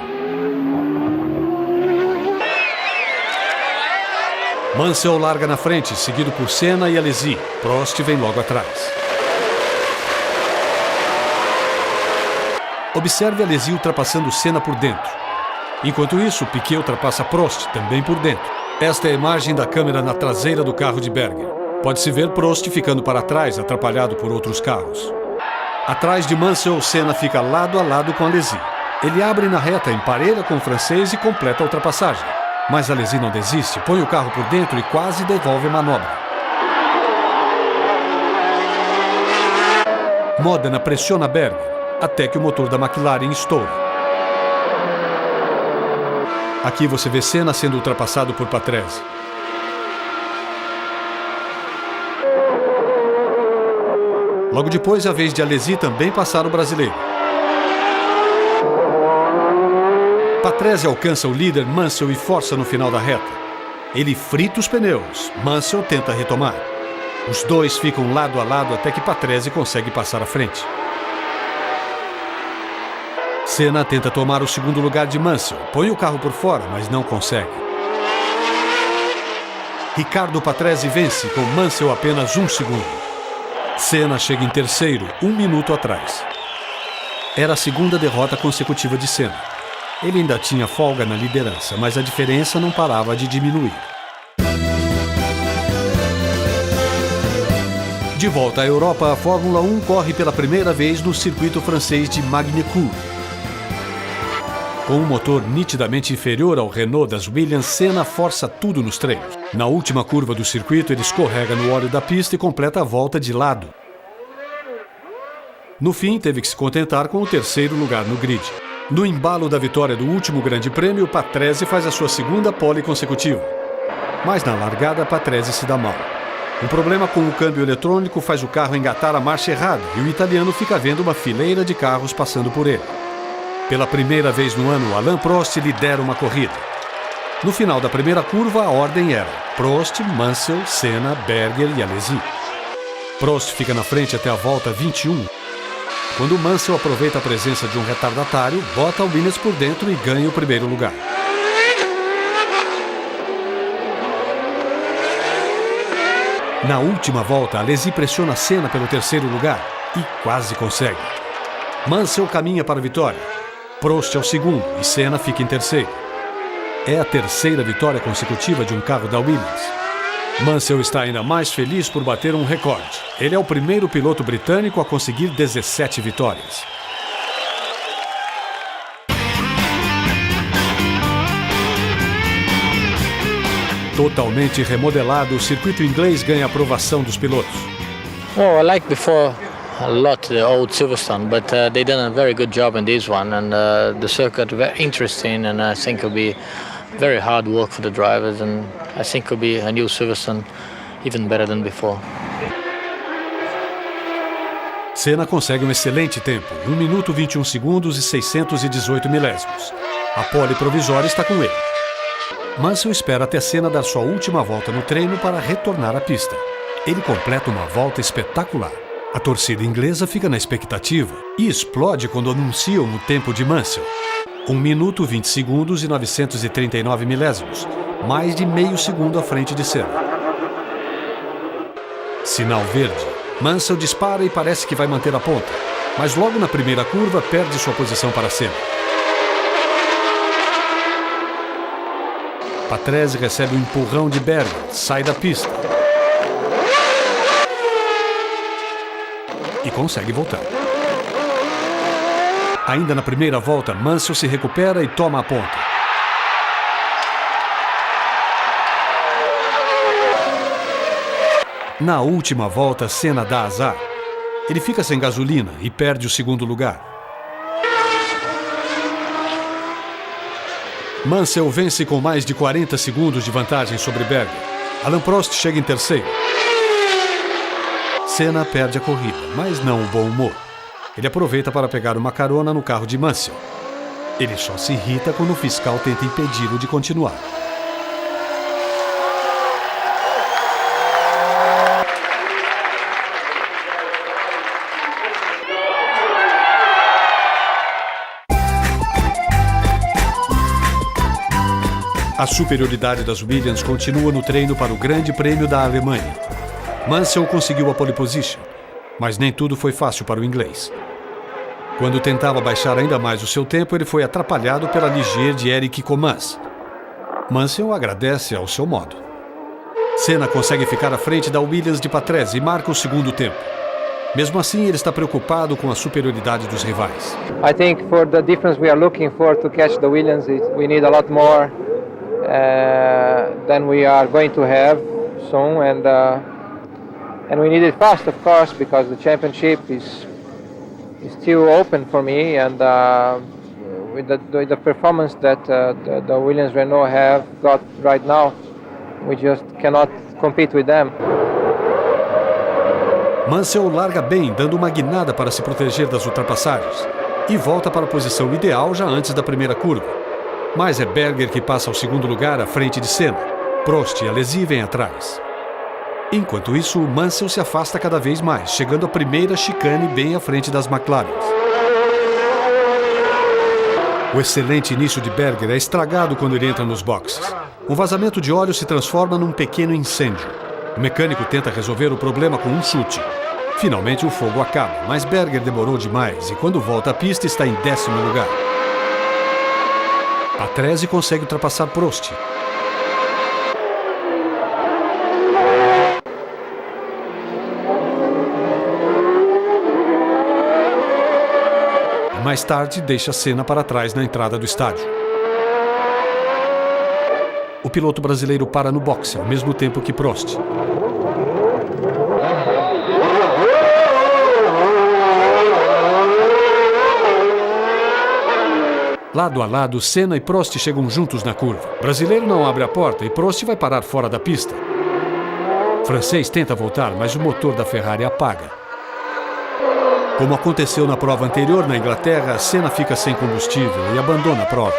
Mansell larga na frente, seguido por Senna e Alesi. Prost vem logo atrás. Observe Alesi ultrapassando Senna por dentro. Enquanto isso, Piquet ultrapassa Prost, também por dentro. Esta é a imagem da câmera na traseira do carro de Berger. Pode-se ver Prost ficando para trás, atrapalhado por outros carros. Atrás de Mansell, Senna fica lado a lado com Alesi. Ele abre na reta, emparelha com o francês e completa a ultrapassagem. Mas Alesi não desiste, põe o carro por dentro e quase devolve a manobra. Modena pressiona Berger, até que o motor da McLaren estoura. Aqui você vê Senna sendo ultrapassado por Patrese. Logo depois, a vez de Alesi também passar o brasileiro. Patrese alcança o líder Mansell e força no final da reta. Ele frita os pneus. Mansell tenta retomar. Os dois ficam lado a lado até que Patrese consegue passar à frente. Senna tenta tomar o segundo lugar de Mansell. Põe o carro por fora, mas não consegue. Riccardo Patrese vence com Mansell apenas 1 segundo. Senna chega em terceiro, 1 minuto atrás. Era a segunda derrota consecutiva de Senna. Ele ainda tinha folga na liderança, mas a diferença não parava de diminuir. De volta à Europa, a Fórmula 1 corre pela primeira vez no circuito francês de Magny-Cours. Com um motor nitidamente inferior ao Renault das Williams, Senna força tudo nos treinos. Na última curva do circuito, ele escorrega no óleo da pista e completa a volta de lado. No fim, teve que se contentar com o terceiro lugar no grid. No embalo da vitória do último Grande Prêmio, Patrese faz a sua segunda pole consecutiva. Mas na largada, Patrese se dá mal. Um problema com o câmbio eletrônico faz o carro engatar a marcha errada e o italiano fica vendo uma fileira de carros passando por ele. Pela primeira vez no ano, Alain Prost lidera uma corrida. No final da primeira curva, a ordem era Prost, Mansell, Senna, Berger e Alesi. Prost fica na frente até a volta 21, quando Mansell aproveita a presença de um retardatário, bota o Williams por dentro e ganha o primeiro lugar. Na última volta, Alesi pressiona Senna pelo terceiro lugar e quase consegue. Mansell caminha para a vitória. Prost é o segundo e Senna fica em terceiro. É a terceira vitória consecutiva de um carro da Williams. Mansell está ainda mais feliz por bater um recorde. Ele é o primeiro piloto britânico a conseguir 17 vitórias. Totalmente remodelado, o circuito inglês ganha a aprovação dos pilotos. Oh, I like before a lot the old Silverstone, but they done a very good job in this one, and the circuit very interesting, and I think it'll be very hard work for the drivers, and I think it'll be a new Silverstone even better than before. Senna consegue um excelente tempo, 1 minuto 21 segundos e 618 milésimos. A pole provisória está com ele. Mansell espera até Senna dar sua última volta no treino para retornar à pista. Ele completa uma volta espetacular. A torcida inglesa fica na expectativa e explode quando anunciam o tempo de Mansell. 1 minuto 20 segundos e 939 milésimos, mais de meio segundo à frente de Senna. Sinal verde. Mansell dispara e parece que vai manter a ponta, mas logo na primeira curva perde sua posição para Senna. Patrese recebe um empurrão de Berger, sai da pista e consegue voltar. Ainda na primeira volta, Mansell se recupera e toma a ponta. Na última volta, Senna dá azar. Ele fica sem gasolina e perde o segundo lugar. Mansell vence com mais de 40 segundos de vantagem sobre Berger. Alain Prost chega em terceiro. Senna perde a corrida, mas não o bom humor. Ele aproveita para pegar uma carona no carro de Mansell. Ele só se irrita quando o fiscal tenta impedi-lo de continuar. A superioridade das Williams continua no treino para o Grande Prêmio da Alemanha. Mansell conseguiu a pole position, mas nem tudo foi fácil para o inglês. Quando tentava baixar ainda mais o seu tempo, ele foi atrapalhado pela Ligier de Eric Comans. Mansell agradece ao seu modo. Senna consegue ficar à frente da Williams de Patrese e marca o segundo tempo. Mesmo assim, ele está preocupado com a superioridade dos rivais. I think for the difference we are looking for to catch the Williams, we need a lot more than we are going to have soon, and we need it fast, of course, because the championship is still open for me, and with the performance that the Williams Renault have got right now, we just cannot compete with them. Mansell larga bem, dando uma guinada para se proteger das ultrapassagens, e volta para a posição ideal já antes da primeira curva. Mas é Berger que passa ao segundo lugar à frente de Senna. Prost e Alesi vêm atrás. Enquanto isso, Mansell se afasta cada vez mais, chegando à primeira chicane bem à frente das McLaren. O excelente início de Berger é estragado quando ele entra nos boxes. O vazamento de óleo se transforma num pequeno incêndio. O mecânico tenta resolver o problema com um chute. Finalmente o fogo acaba, mas Berger demorou demais e quando volta à pista está em 10º lugar. Patrese consegue ultrapassar Prost. Mais tarde, deixa Senna para trás na entrada do estádio. O piloto brasileiro para no boxe ao mesmo tempo que Prost. Lado a lado, Senna e Prost chegam juntos na curva. O brasileiro não abre a porta e Prost vai parar fora da pista. O francês tenta voltar, mas o motor da Ferrari apaga. Como aconteceu na prova anterior na Inglaterra, Senna fica sem combustível e abandona a prova.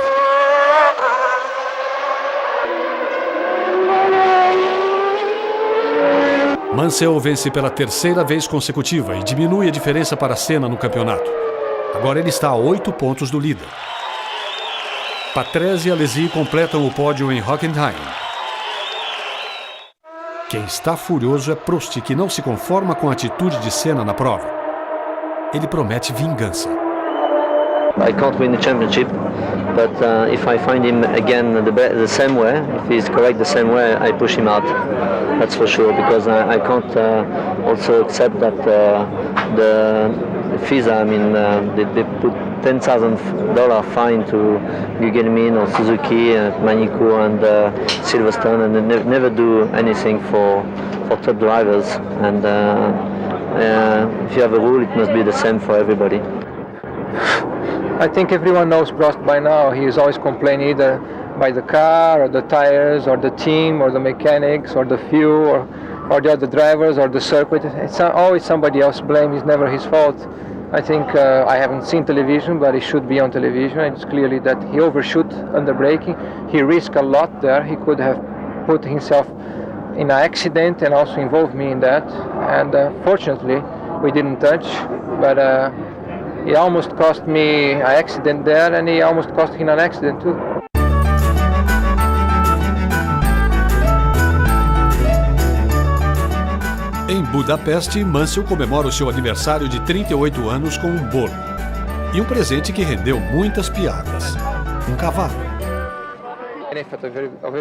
Mansell vence pela 3ª vez consecutiva e diminui a diferença para Senna no campeonato. Agora ele está a 8 pontos do líder. Patrese e Alesi completam o pódio em Hockenheim. Quem está furioso é Prost, que não se conforma com a atitude de Senna na prova. Ele promete vingança. I can't win the championship, but if I find him again the same way, if he's correct the same way, I push him out. That's for sure, because I can't also accept that the FISA, I mean, they put $10,000 fine to Gugelmin or Suzuki, Manikou and Silverstone, and they never do anything for top drivers. And if you have a rule, it must be the same for everybody. I think everyone knows Prost by now. He is always complaining either by the car or the tires or the team or the mechanics or the fuel or the other drivers or the circuit. It's always somebody else's blame. It's never his fault. I think I haven't seen television, but it should be on television. It's clearly that he overshoot under braking. He risked a lot there. He could have put himself in an accident and also involved me in that. And fortunately, we didn't touch, but it almost cost me an accident there, and it almost cost him an accident too. Em Budapeste, Mansell comemora o seu aniversário de 38 anos com um bolo. E um presente que rendeu muitas piadas. Um cavalo.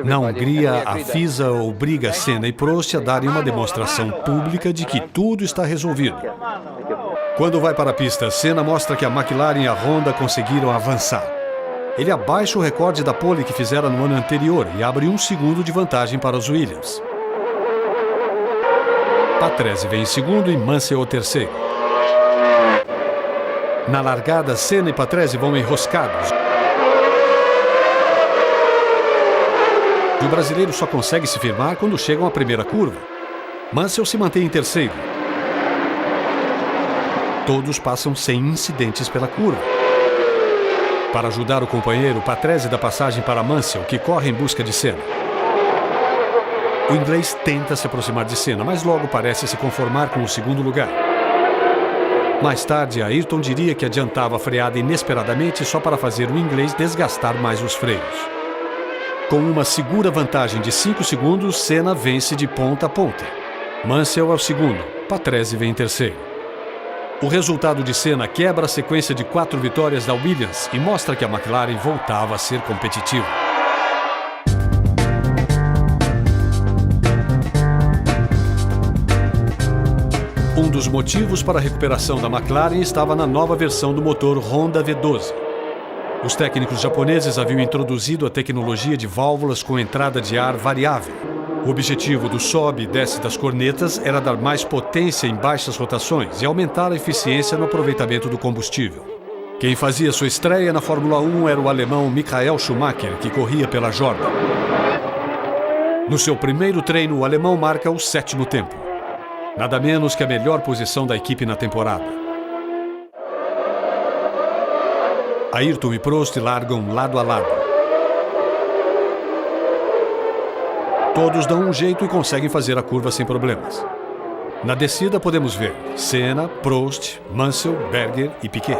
Na Hungria, a FISA obriga Senna e Prost a darem uma demonstração pública de que tudo está resolvido. Quando vai para a pista, Senna mostra que a McLaren e a Honda conseguiram avançar. Ele abaixa o recorde da pole que fizera no ano anterior e abre 1 segundo de vantagem para os Williams. Patrese vem em segundo e Mansell o terceiro. Na largada, Senna e Patrese vão enroscados. E o brasileiro só consegue se firmar quando chegam à primeira curva. Mansell se mantém em terceiro. Todos passam sem incidentes pela curva. Para ajudar o companheiro, Patrese dá passagem para Mansell, que corre em busca de Senna. O inglês tenta se aproximar de Senna, mas logo parece se conformar com o segundo lugar. Mais tarde, Ayrton diria que adiantava a freada inesperadamente só para fazer o inglês desgastar mais os freios. Com uma segura vantagem de 5 segundos, Senna vence de ponta a ponta. Mansell é o segundo, Patrese vem em terceiro. O resultado de Senna quebra a sequência de 4 vitórias da Williams e mostra que a McLaren voltava a ser competitiva. Um dos motivos para a recuperação da McLaren estava na nova versão do motor Honda V12. Os técnicos japoneses haviam introduzido a tecnologia de válvulas com entrada de ar variável. O objetivo do sobe e desce das cornetas era dar mais potência em baixas rotações e aumentar a eficiência no aproveitamento do combustível. Quem fazia sua estreia na Fórmula 1 era o alemão Michael Schumacher, que corria pela Jordan. No seu primeiro treino, o alemão marca o 7º tempo. Nada menos que a melhor posição da equipe na temporada. Ayrton e Prost largam lado a lado. Todos dão um jeito e conseguem fazer a curva sem problemas. Na descida podemos ver Senna, Prost, Mansell, Berger e Piquet.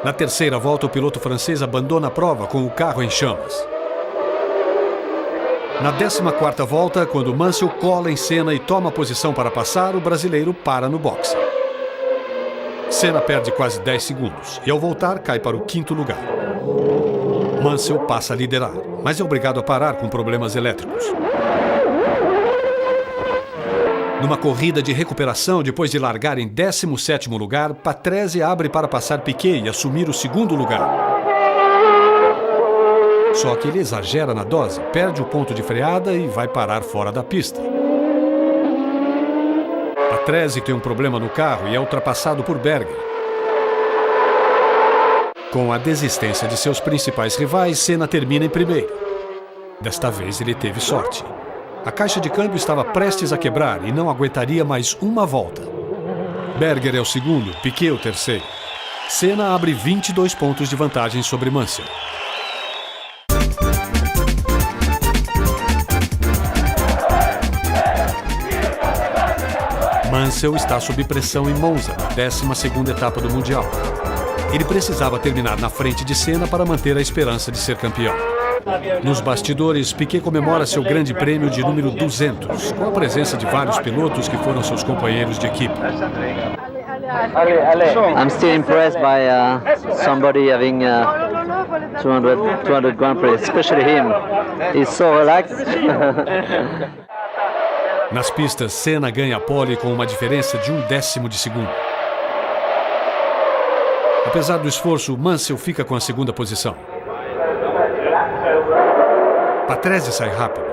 Na terceira volta, o piloto francês abandona a prova com o carro em chamas. Na 14ª volta, quando Mansell cola em Senna e toma posição para passar, o brasileiro para no boxe. Senna perde quase 10 segundos e, ao voltar, cai para o 5º lugar. Mansell passa a liderar, mas é obrigado a parar com problemas elétricos. Numa corrida de recuperação, depois de largar em 17º lugar, Patrese abre para passar Piquet e assumir o 2º lugar. Só que ele exagera na dose, perde o ponto de freada e vai parar fora da pista. Patrese tem um problema no carro e é ultrapassado por Berger. Com a desistência de seus principais rivais, Senna termina em primeiro. Desta vez ele teve sorte. A caixa de câmbio estava prestes a quebrar e não aguentaria mais uma volta. Berger é o segundo, Piquet o terceiro. Senna abre 22 pontos de vantagem sobre Mansell. Mansell está sob pressão em Monza, na 12ª etapa do Mundial. Ele precisava terminar na frente de Senna para manter a esperança de ser campeão. Nos bastidores, Piquet comemora seu grande prêmio de número 200, com a presença de vários pilotos que foram seus companheiros de equipe. I'm still impressed by somebody having 200 Grand Prix, especially him. He's so relaxed. Nas pistas, Senna ganha a pole com uma diferença de 1/10 de segundo. Apesar do esforço, Mansell fica com a segunda posição. Patrese sai rápido.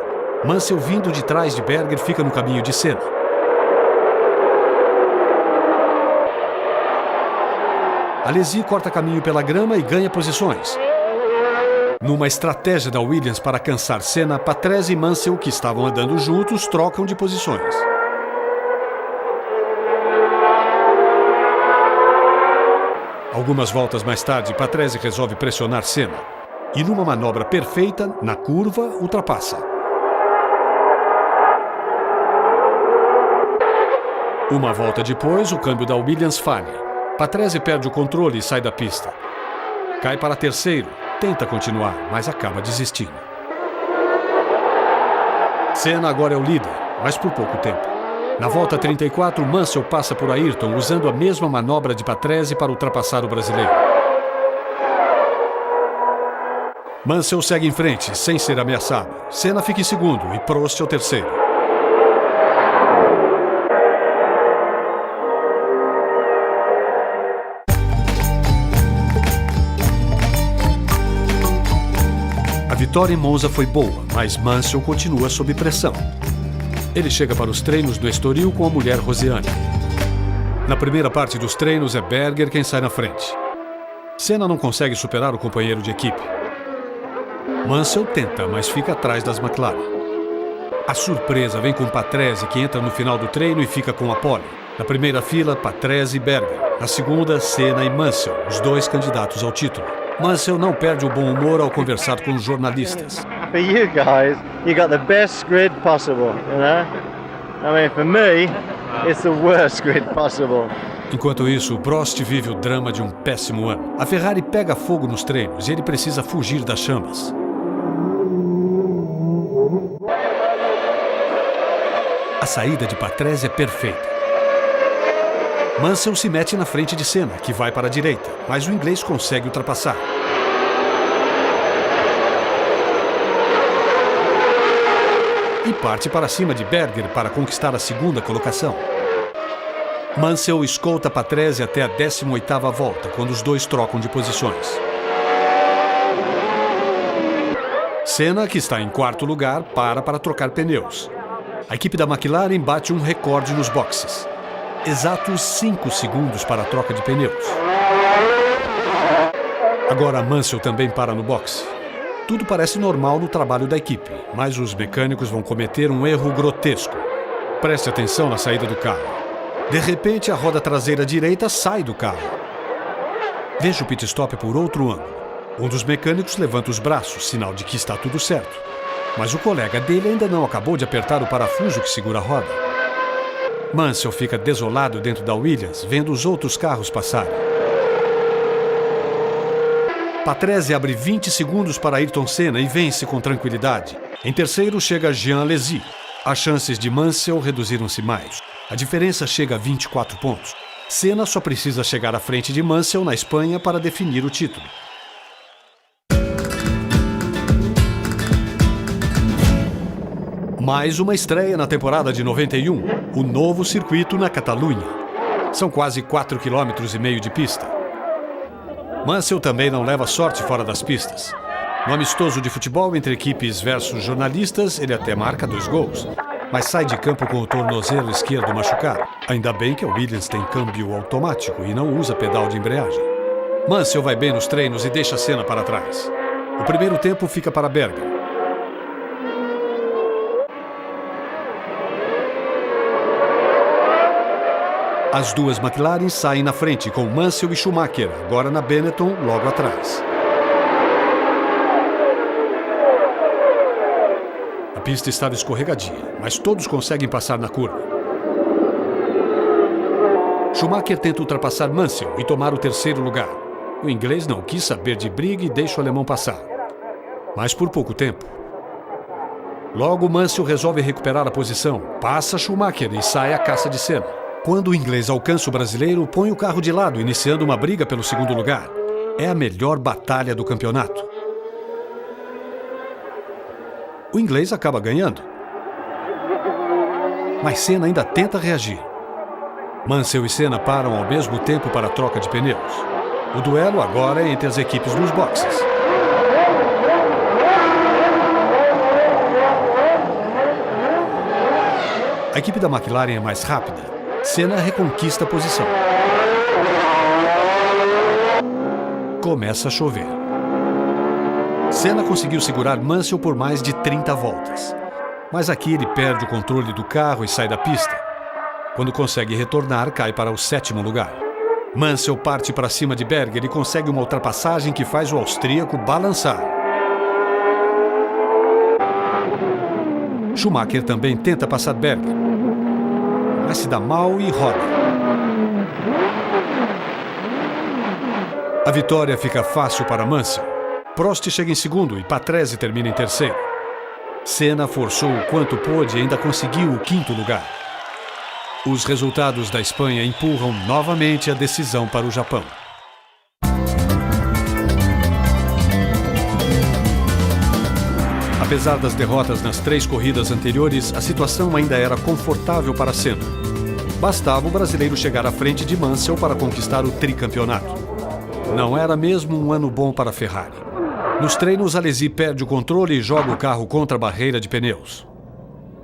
Mansell, vindo de trás de Berger, fica no caminho de Senna. Alesi corta caminho pela grama e ganha posições. Numa estratégia da Williams para cansar Senna, Patrese e Mansell, que estavam andando juntos, trocam de posições. Algumas voltas mais tarde, Patrese resolve pressionar Senna. E numa manobra perfeita, na curva, ultrapassa. Uma volta depois, o câmbio da Williams falha. Patrese perde o controle e sai da pista. Cai para terceiro, tenta continuar, mas acaba desistindo. Senna agora é o líder, mas por pouco tempo. Na volta 34, Mansell passa por Ayrton usando a mesma manobra de Patrese para ultrapassar o brasileiro. Mansell segue em frente, sem ser ameaçado. Senna fica em segundo e Prost é o terceiro. A vitória em Monza foi boa, mas Mansell continua sob pressão. Ele chega para os treinos do Estoril com a mulher Rosiane. Na primeira parte dos treinos é Berger quem sai na frente. Senna não consegue superar o companheiro de equipe. Mansell tenta, mas fica atrás das McLaren. A surpresa vem com Patrese, que entra no final do treino e fica com a pole. Na primeira fila, Patrese e Berger. Na segunda, Senna e Mansell, os dois candidatos ao título. Mansell não perde o bom humor ao conversar com os jornalistas. For you guys, you got the best grid possible, you know? I mean, for me, it's the worst grid possible. Enquanto isso, Prost vive o drama de um péssimo ano. A Ferrari pega fogo nos treinos e ele precisa fugir das chamas. A saída de Patrese é perfeita. Mansell se mete na frente de Senna, que vai para a direita, mas o inglês consegue ultrapassar. E parte para cima de Berger para conquistar a segunda colocação. Mansell escolta Patrese até a 18ª volta, quando os dois trocam de posições. Senna, que está em quarto lugar, para trocar pneus. A equipe da McLaren bate um recorde nos boxes. Exatos 5 segundos para a troca de pneus. Agora Mansell também para no boxe. Tudo parece normal no trabalho da equipe, mas os mecânicos vão cometer um erro grotesco. Preste atenção na saída do carro. De repente, a roda traseira direita sai do carro. Veja o pit stop por outro ângulo. Um dos mecânicos levanta os braços, sinal de que está tudo certo. Mas o colega dele ainda não acabou de apertar o parafuso que segura a roda. Mansell fica desolado dentro da Williams, vendo os outros carros passarem. Patrese abre 20 segundos para Ayrton Senna e vence com tranquilidade. Em terceiro chega Jean Alesi. As chances de Mansell reduziram-se mais. A diferença chega a 24 pontos. Senna só precisa chegar à frente de Mansell na Espanha para definir o título. Mais uma estreia na temporada de 91, o novo circuito na Catalunha. São quase 4,5 km de pista. Mansell também não leva sorte fora das pistas. No amistoso de futebol entre equipes versus jornalistas, ele até marca 2 gols, mas sai de campo com o tornozelo esquerdo machucado. Ainda bem que a Williams tem câmbio automático e não usa pedal de embreagem. Mansell vai bem nos treinos e deixa Senna para trás. O primeiro tempo fica para Berger. As duas McLaren saem na frente com Mansell e Schumacher, agora na Benetton, logo atrás. A pista estava escorregadia, mas todos conseguem passar na curva. Schumacher tenta ultrapassar Mansell e tomar o terceiro lugar. O inglês não quis saber de briga e deixa o alemão passar. Mas por pouco tempo. Logo Mansell resolve recuperar a posição, passa Schumacher e sai à caça de Senna. Quando o inglês alcança o brasileiro, põe o carro de lado, iniciando uma briga pelo segundo lugar. É a melhor batalha do campeonato. O inglês acaba ganhando. Mas Senna ainda tenta reagir. Mansell e Senna param ao mesmo tempo para a troca de pneus. O duelo agora é entre as equipes nos boxes. A equipe da McLaren é mais rápida. Senna reconquista a posição. Começa a chover. Senna conseguiu segurar Mansell por mais de 30 voltas. Mas aqui ele perde o controle do carro e sai da pista. Quando consegue retornar, cai para o 7º lugar. Mansell parte para cima de Berger e consegue uma ultrapassagem que faz o austríaco balançar. Schumacher também tenta passar Berger, mas se dá mal e roda. A vitória fica fácil para Mansell. Prost chega em segundo e Patrese termina em terceiro. Senna forçou o quanto pôde e ainda conseguiu o 5º lugar. Os resultados da Espanha empurram novamente a decisão para o Japão. Apesar das derrotas nas 3 corridas anteriores, a situação ainda era confortável para Senna. Bastava o brasileiro chegar à frente de Mansell para conquistar o tricampeonato. Não era mesmo um ano bom para a Ferrari. Nos treinos, Alesi perde o controle e joga o carro contra a barreira de pneus.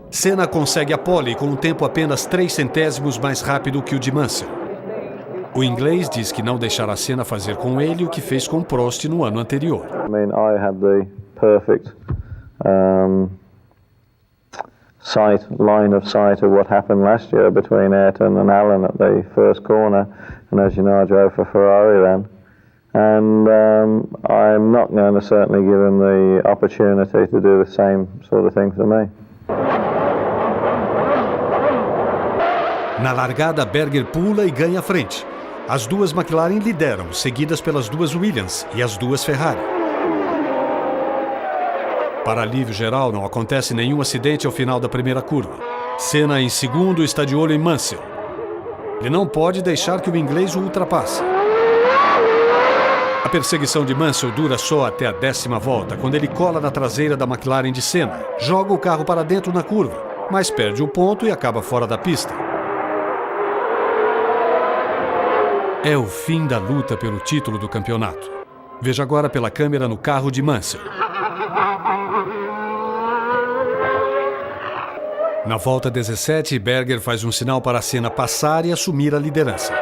Senna consegue a pole com um tempo apenas 3 centésimos mais rápido que o de Mansell. O inglês diz que não deixará Senna fazer com ele o que fez com Prost no ano anterior. I had the perfect line of sight of what happened last year between Ayrton and Allen at the first corner, and as you know, I drove for Ferrari then, and I'm not going to certainly give him the opportunity to do the same sort of thing for me. Na largada, Berger pula e ganha a frente. As duas McLaren lideram, seguidas pelas duas Williams e as duas Ferrari. Para alívio geral, não acontece nenhum acidente ao final da primeira curva. Senna, em segundo, está de olho em Mansell. Ele não pode deixar que o inglês o ultrapasse. A perseguição de Mansell dura só até a 10ª volta, quando ele cola na traseira da McLaren de Senna, joga o carro para dentro na curva, mas perde o ponto e acaba fora da pista. É o fim da luta pelo título do campeonato. Veja agora pela câmera no carro de Mansell. Na volta 17, Berger faz um sinal para Senna passar e assumir a liderança.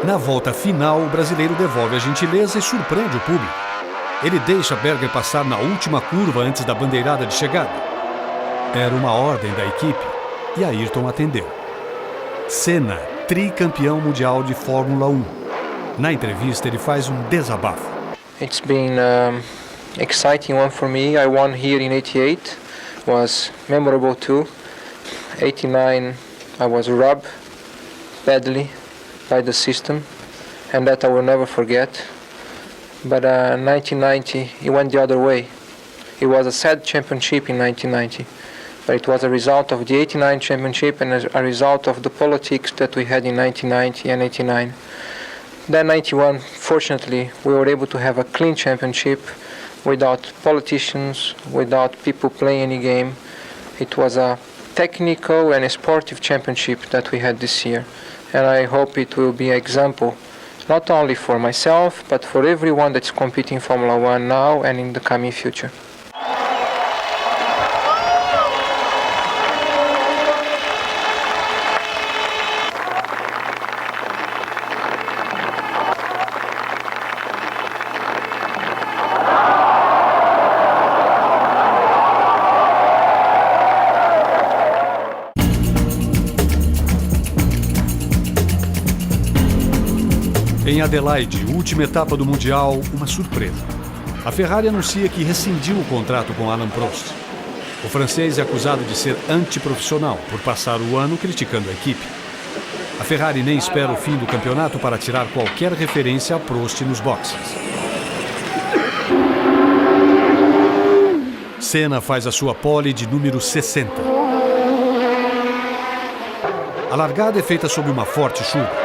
Na volta final, o brasileiro devolve a gentileza e surpreende o público. Ele deixa Berger passar na última curva antes da bandeirada de chegada. Era uma ordem da equipe e Ayrton atendeu. Senna, tricampeão mundial de Fórmula 1. Na entrevista, ele faz um desabafo. It's been exciting one for me. I won here in 88. Was memorable too. 89 I was robbed badly inside the system, and that I will never forget. But 1990, it went the other way. It was a sad championship in 1990, but it was a result of the 89 championship and a result of the politics that we had in 1990 and 89. Then 91, fortunately, we were able to have a clean championship without politicians, without people playing any game. It was a technical and a sportive championship that we had this year, and I hope it will be an example not only for myself but for everyone that's competing in Formula One now and in the coming future. Em Adelaide, última etapa do Mundial, uma surpresa. A Ferrari anuncia que rescindiu o contrato com Alain Prost. O francês é acusado de ser antiprofissional por passar o ano criticando a equipe. A Ferrari nem espera o fim do campeonato para tirar qualquer referência a Prost nos boxes. Senna faz a sua pole de número 60. A largada é feita sob uma forte chuva.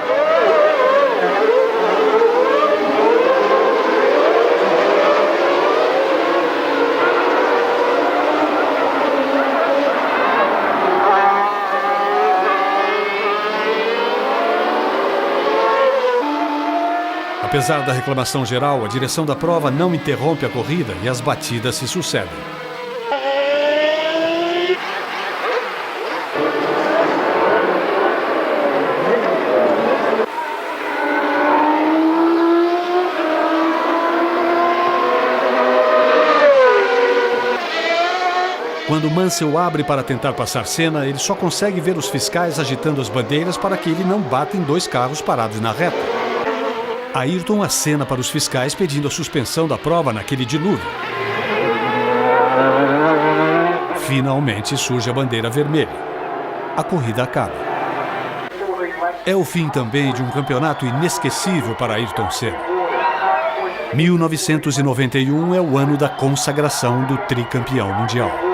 Apesar da reclamação geral, a direção da prova não interrompe a corrida e as batidas se sucedem. Quando Mansell abre para tentar passar Senna, ele só consegue ver os fiscais agitando as bandeiras para que ele não bata em dois carros parados na reta. Ayrton acena para os fiscais pedindo a suspensão da prova naquele dilúvio. Finalmente surge a bandeira vermelha. A corrida acaba. É o fim também de um campeonato inesquecível para Ayrton Senna. 1991 é o ano da consagração do tricampeão mundial.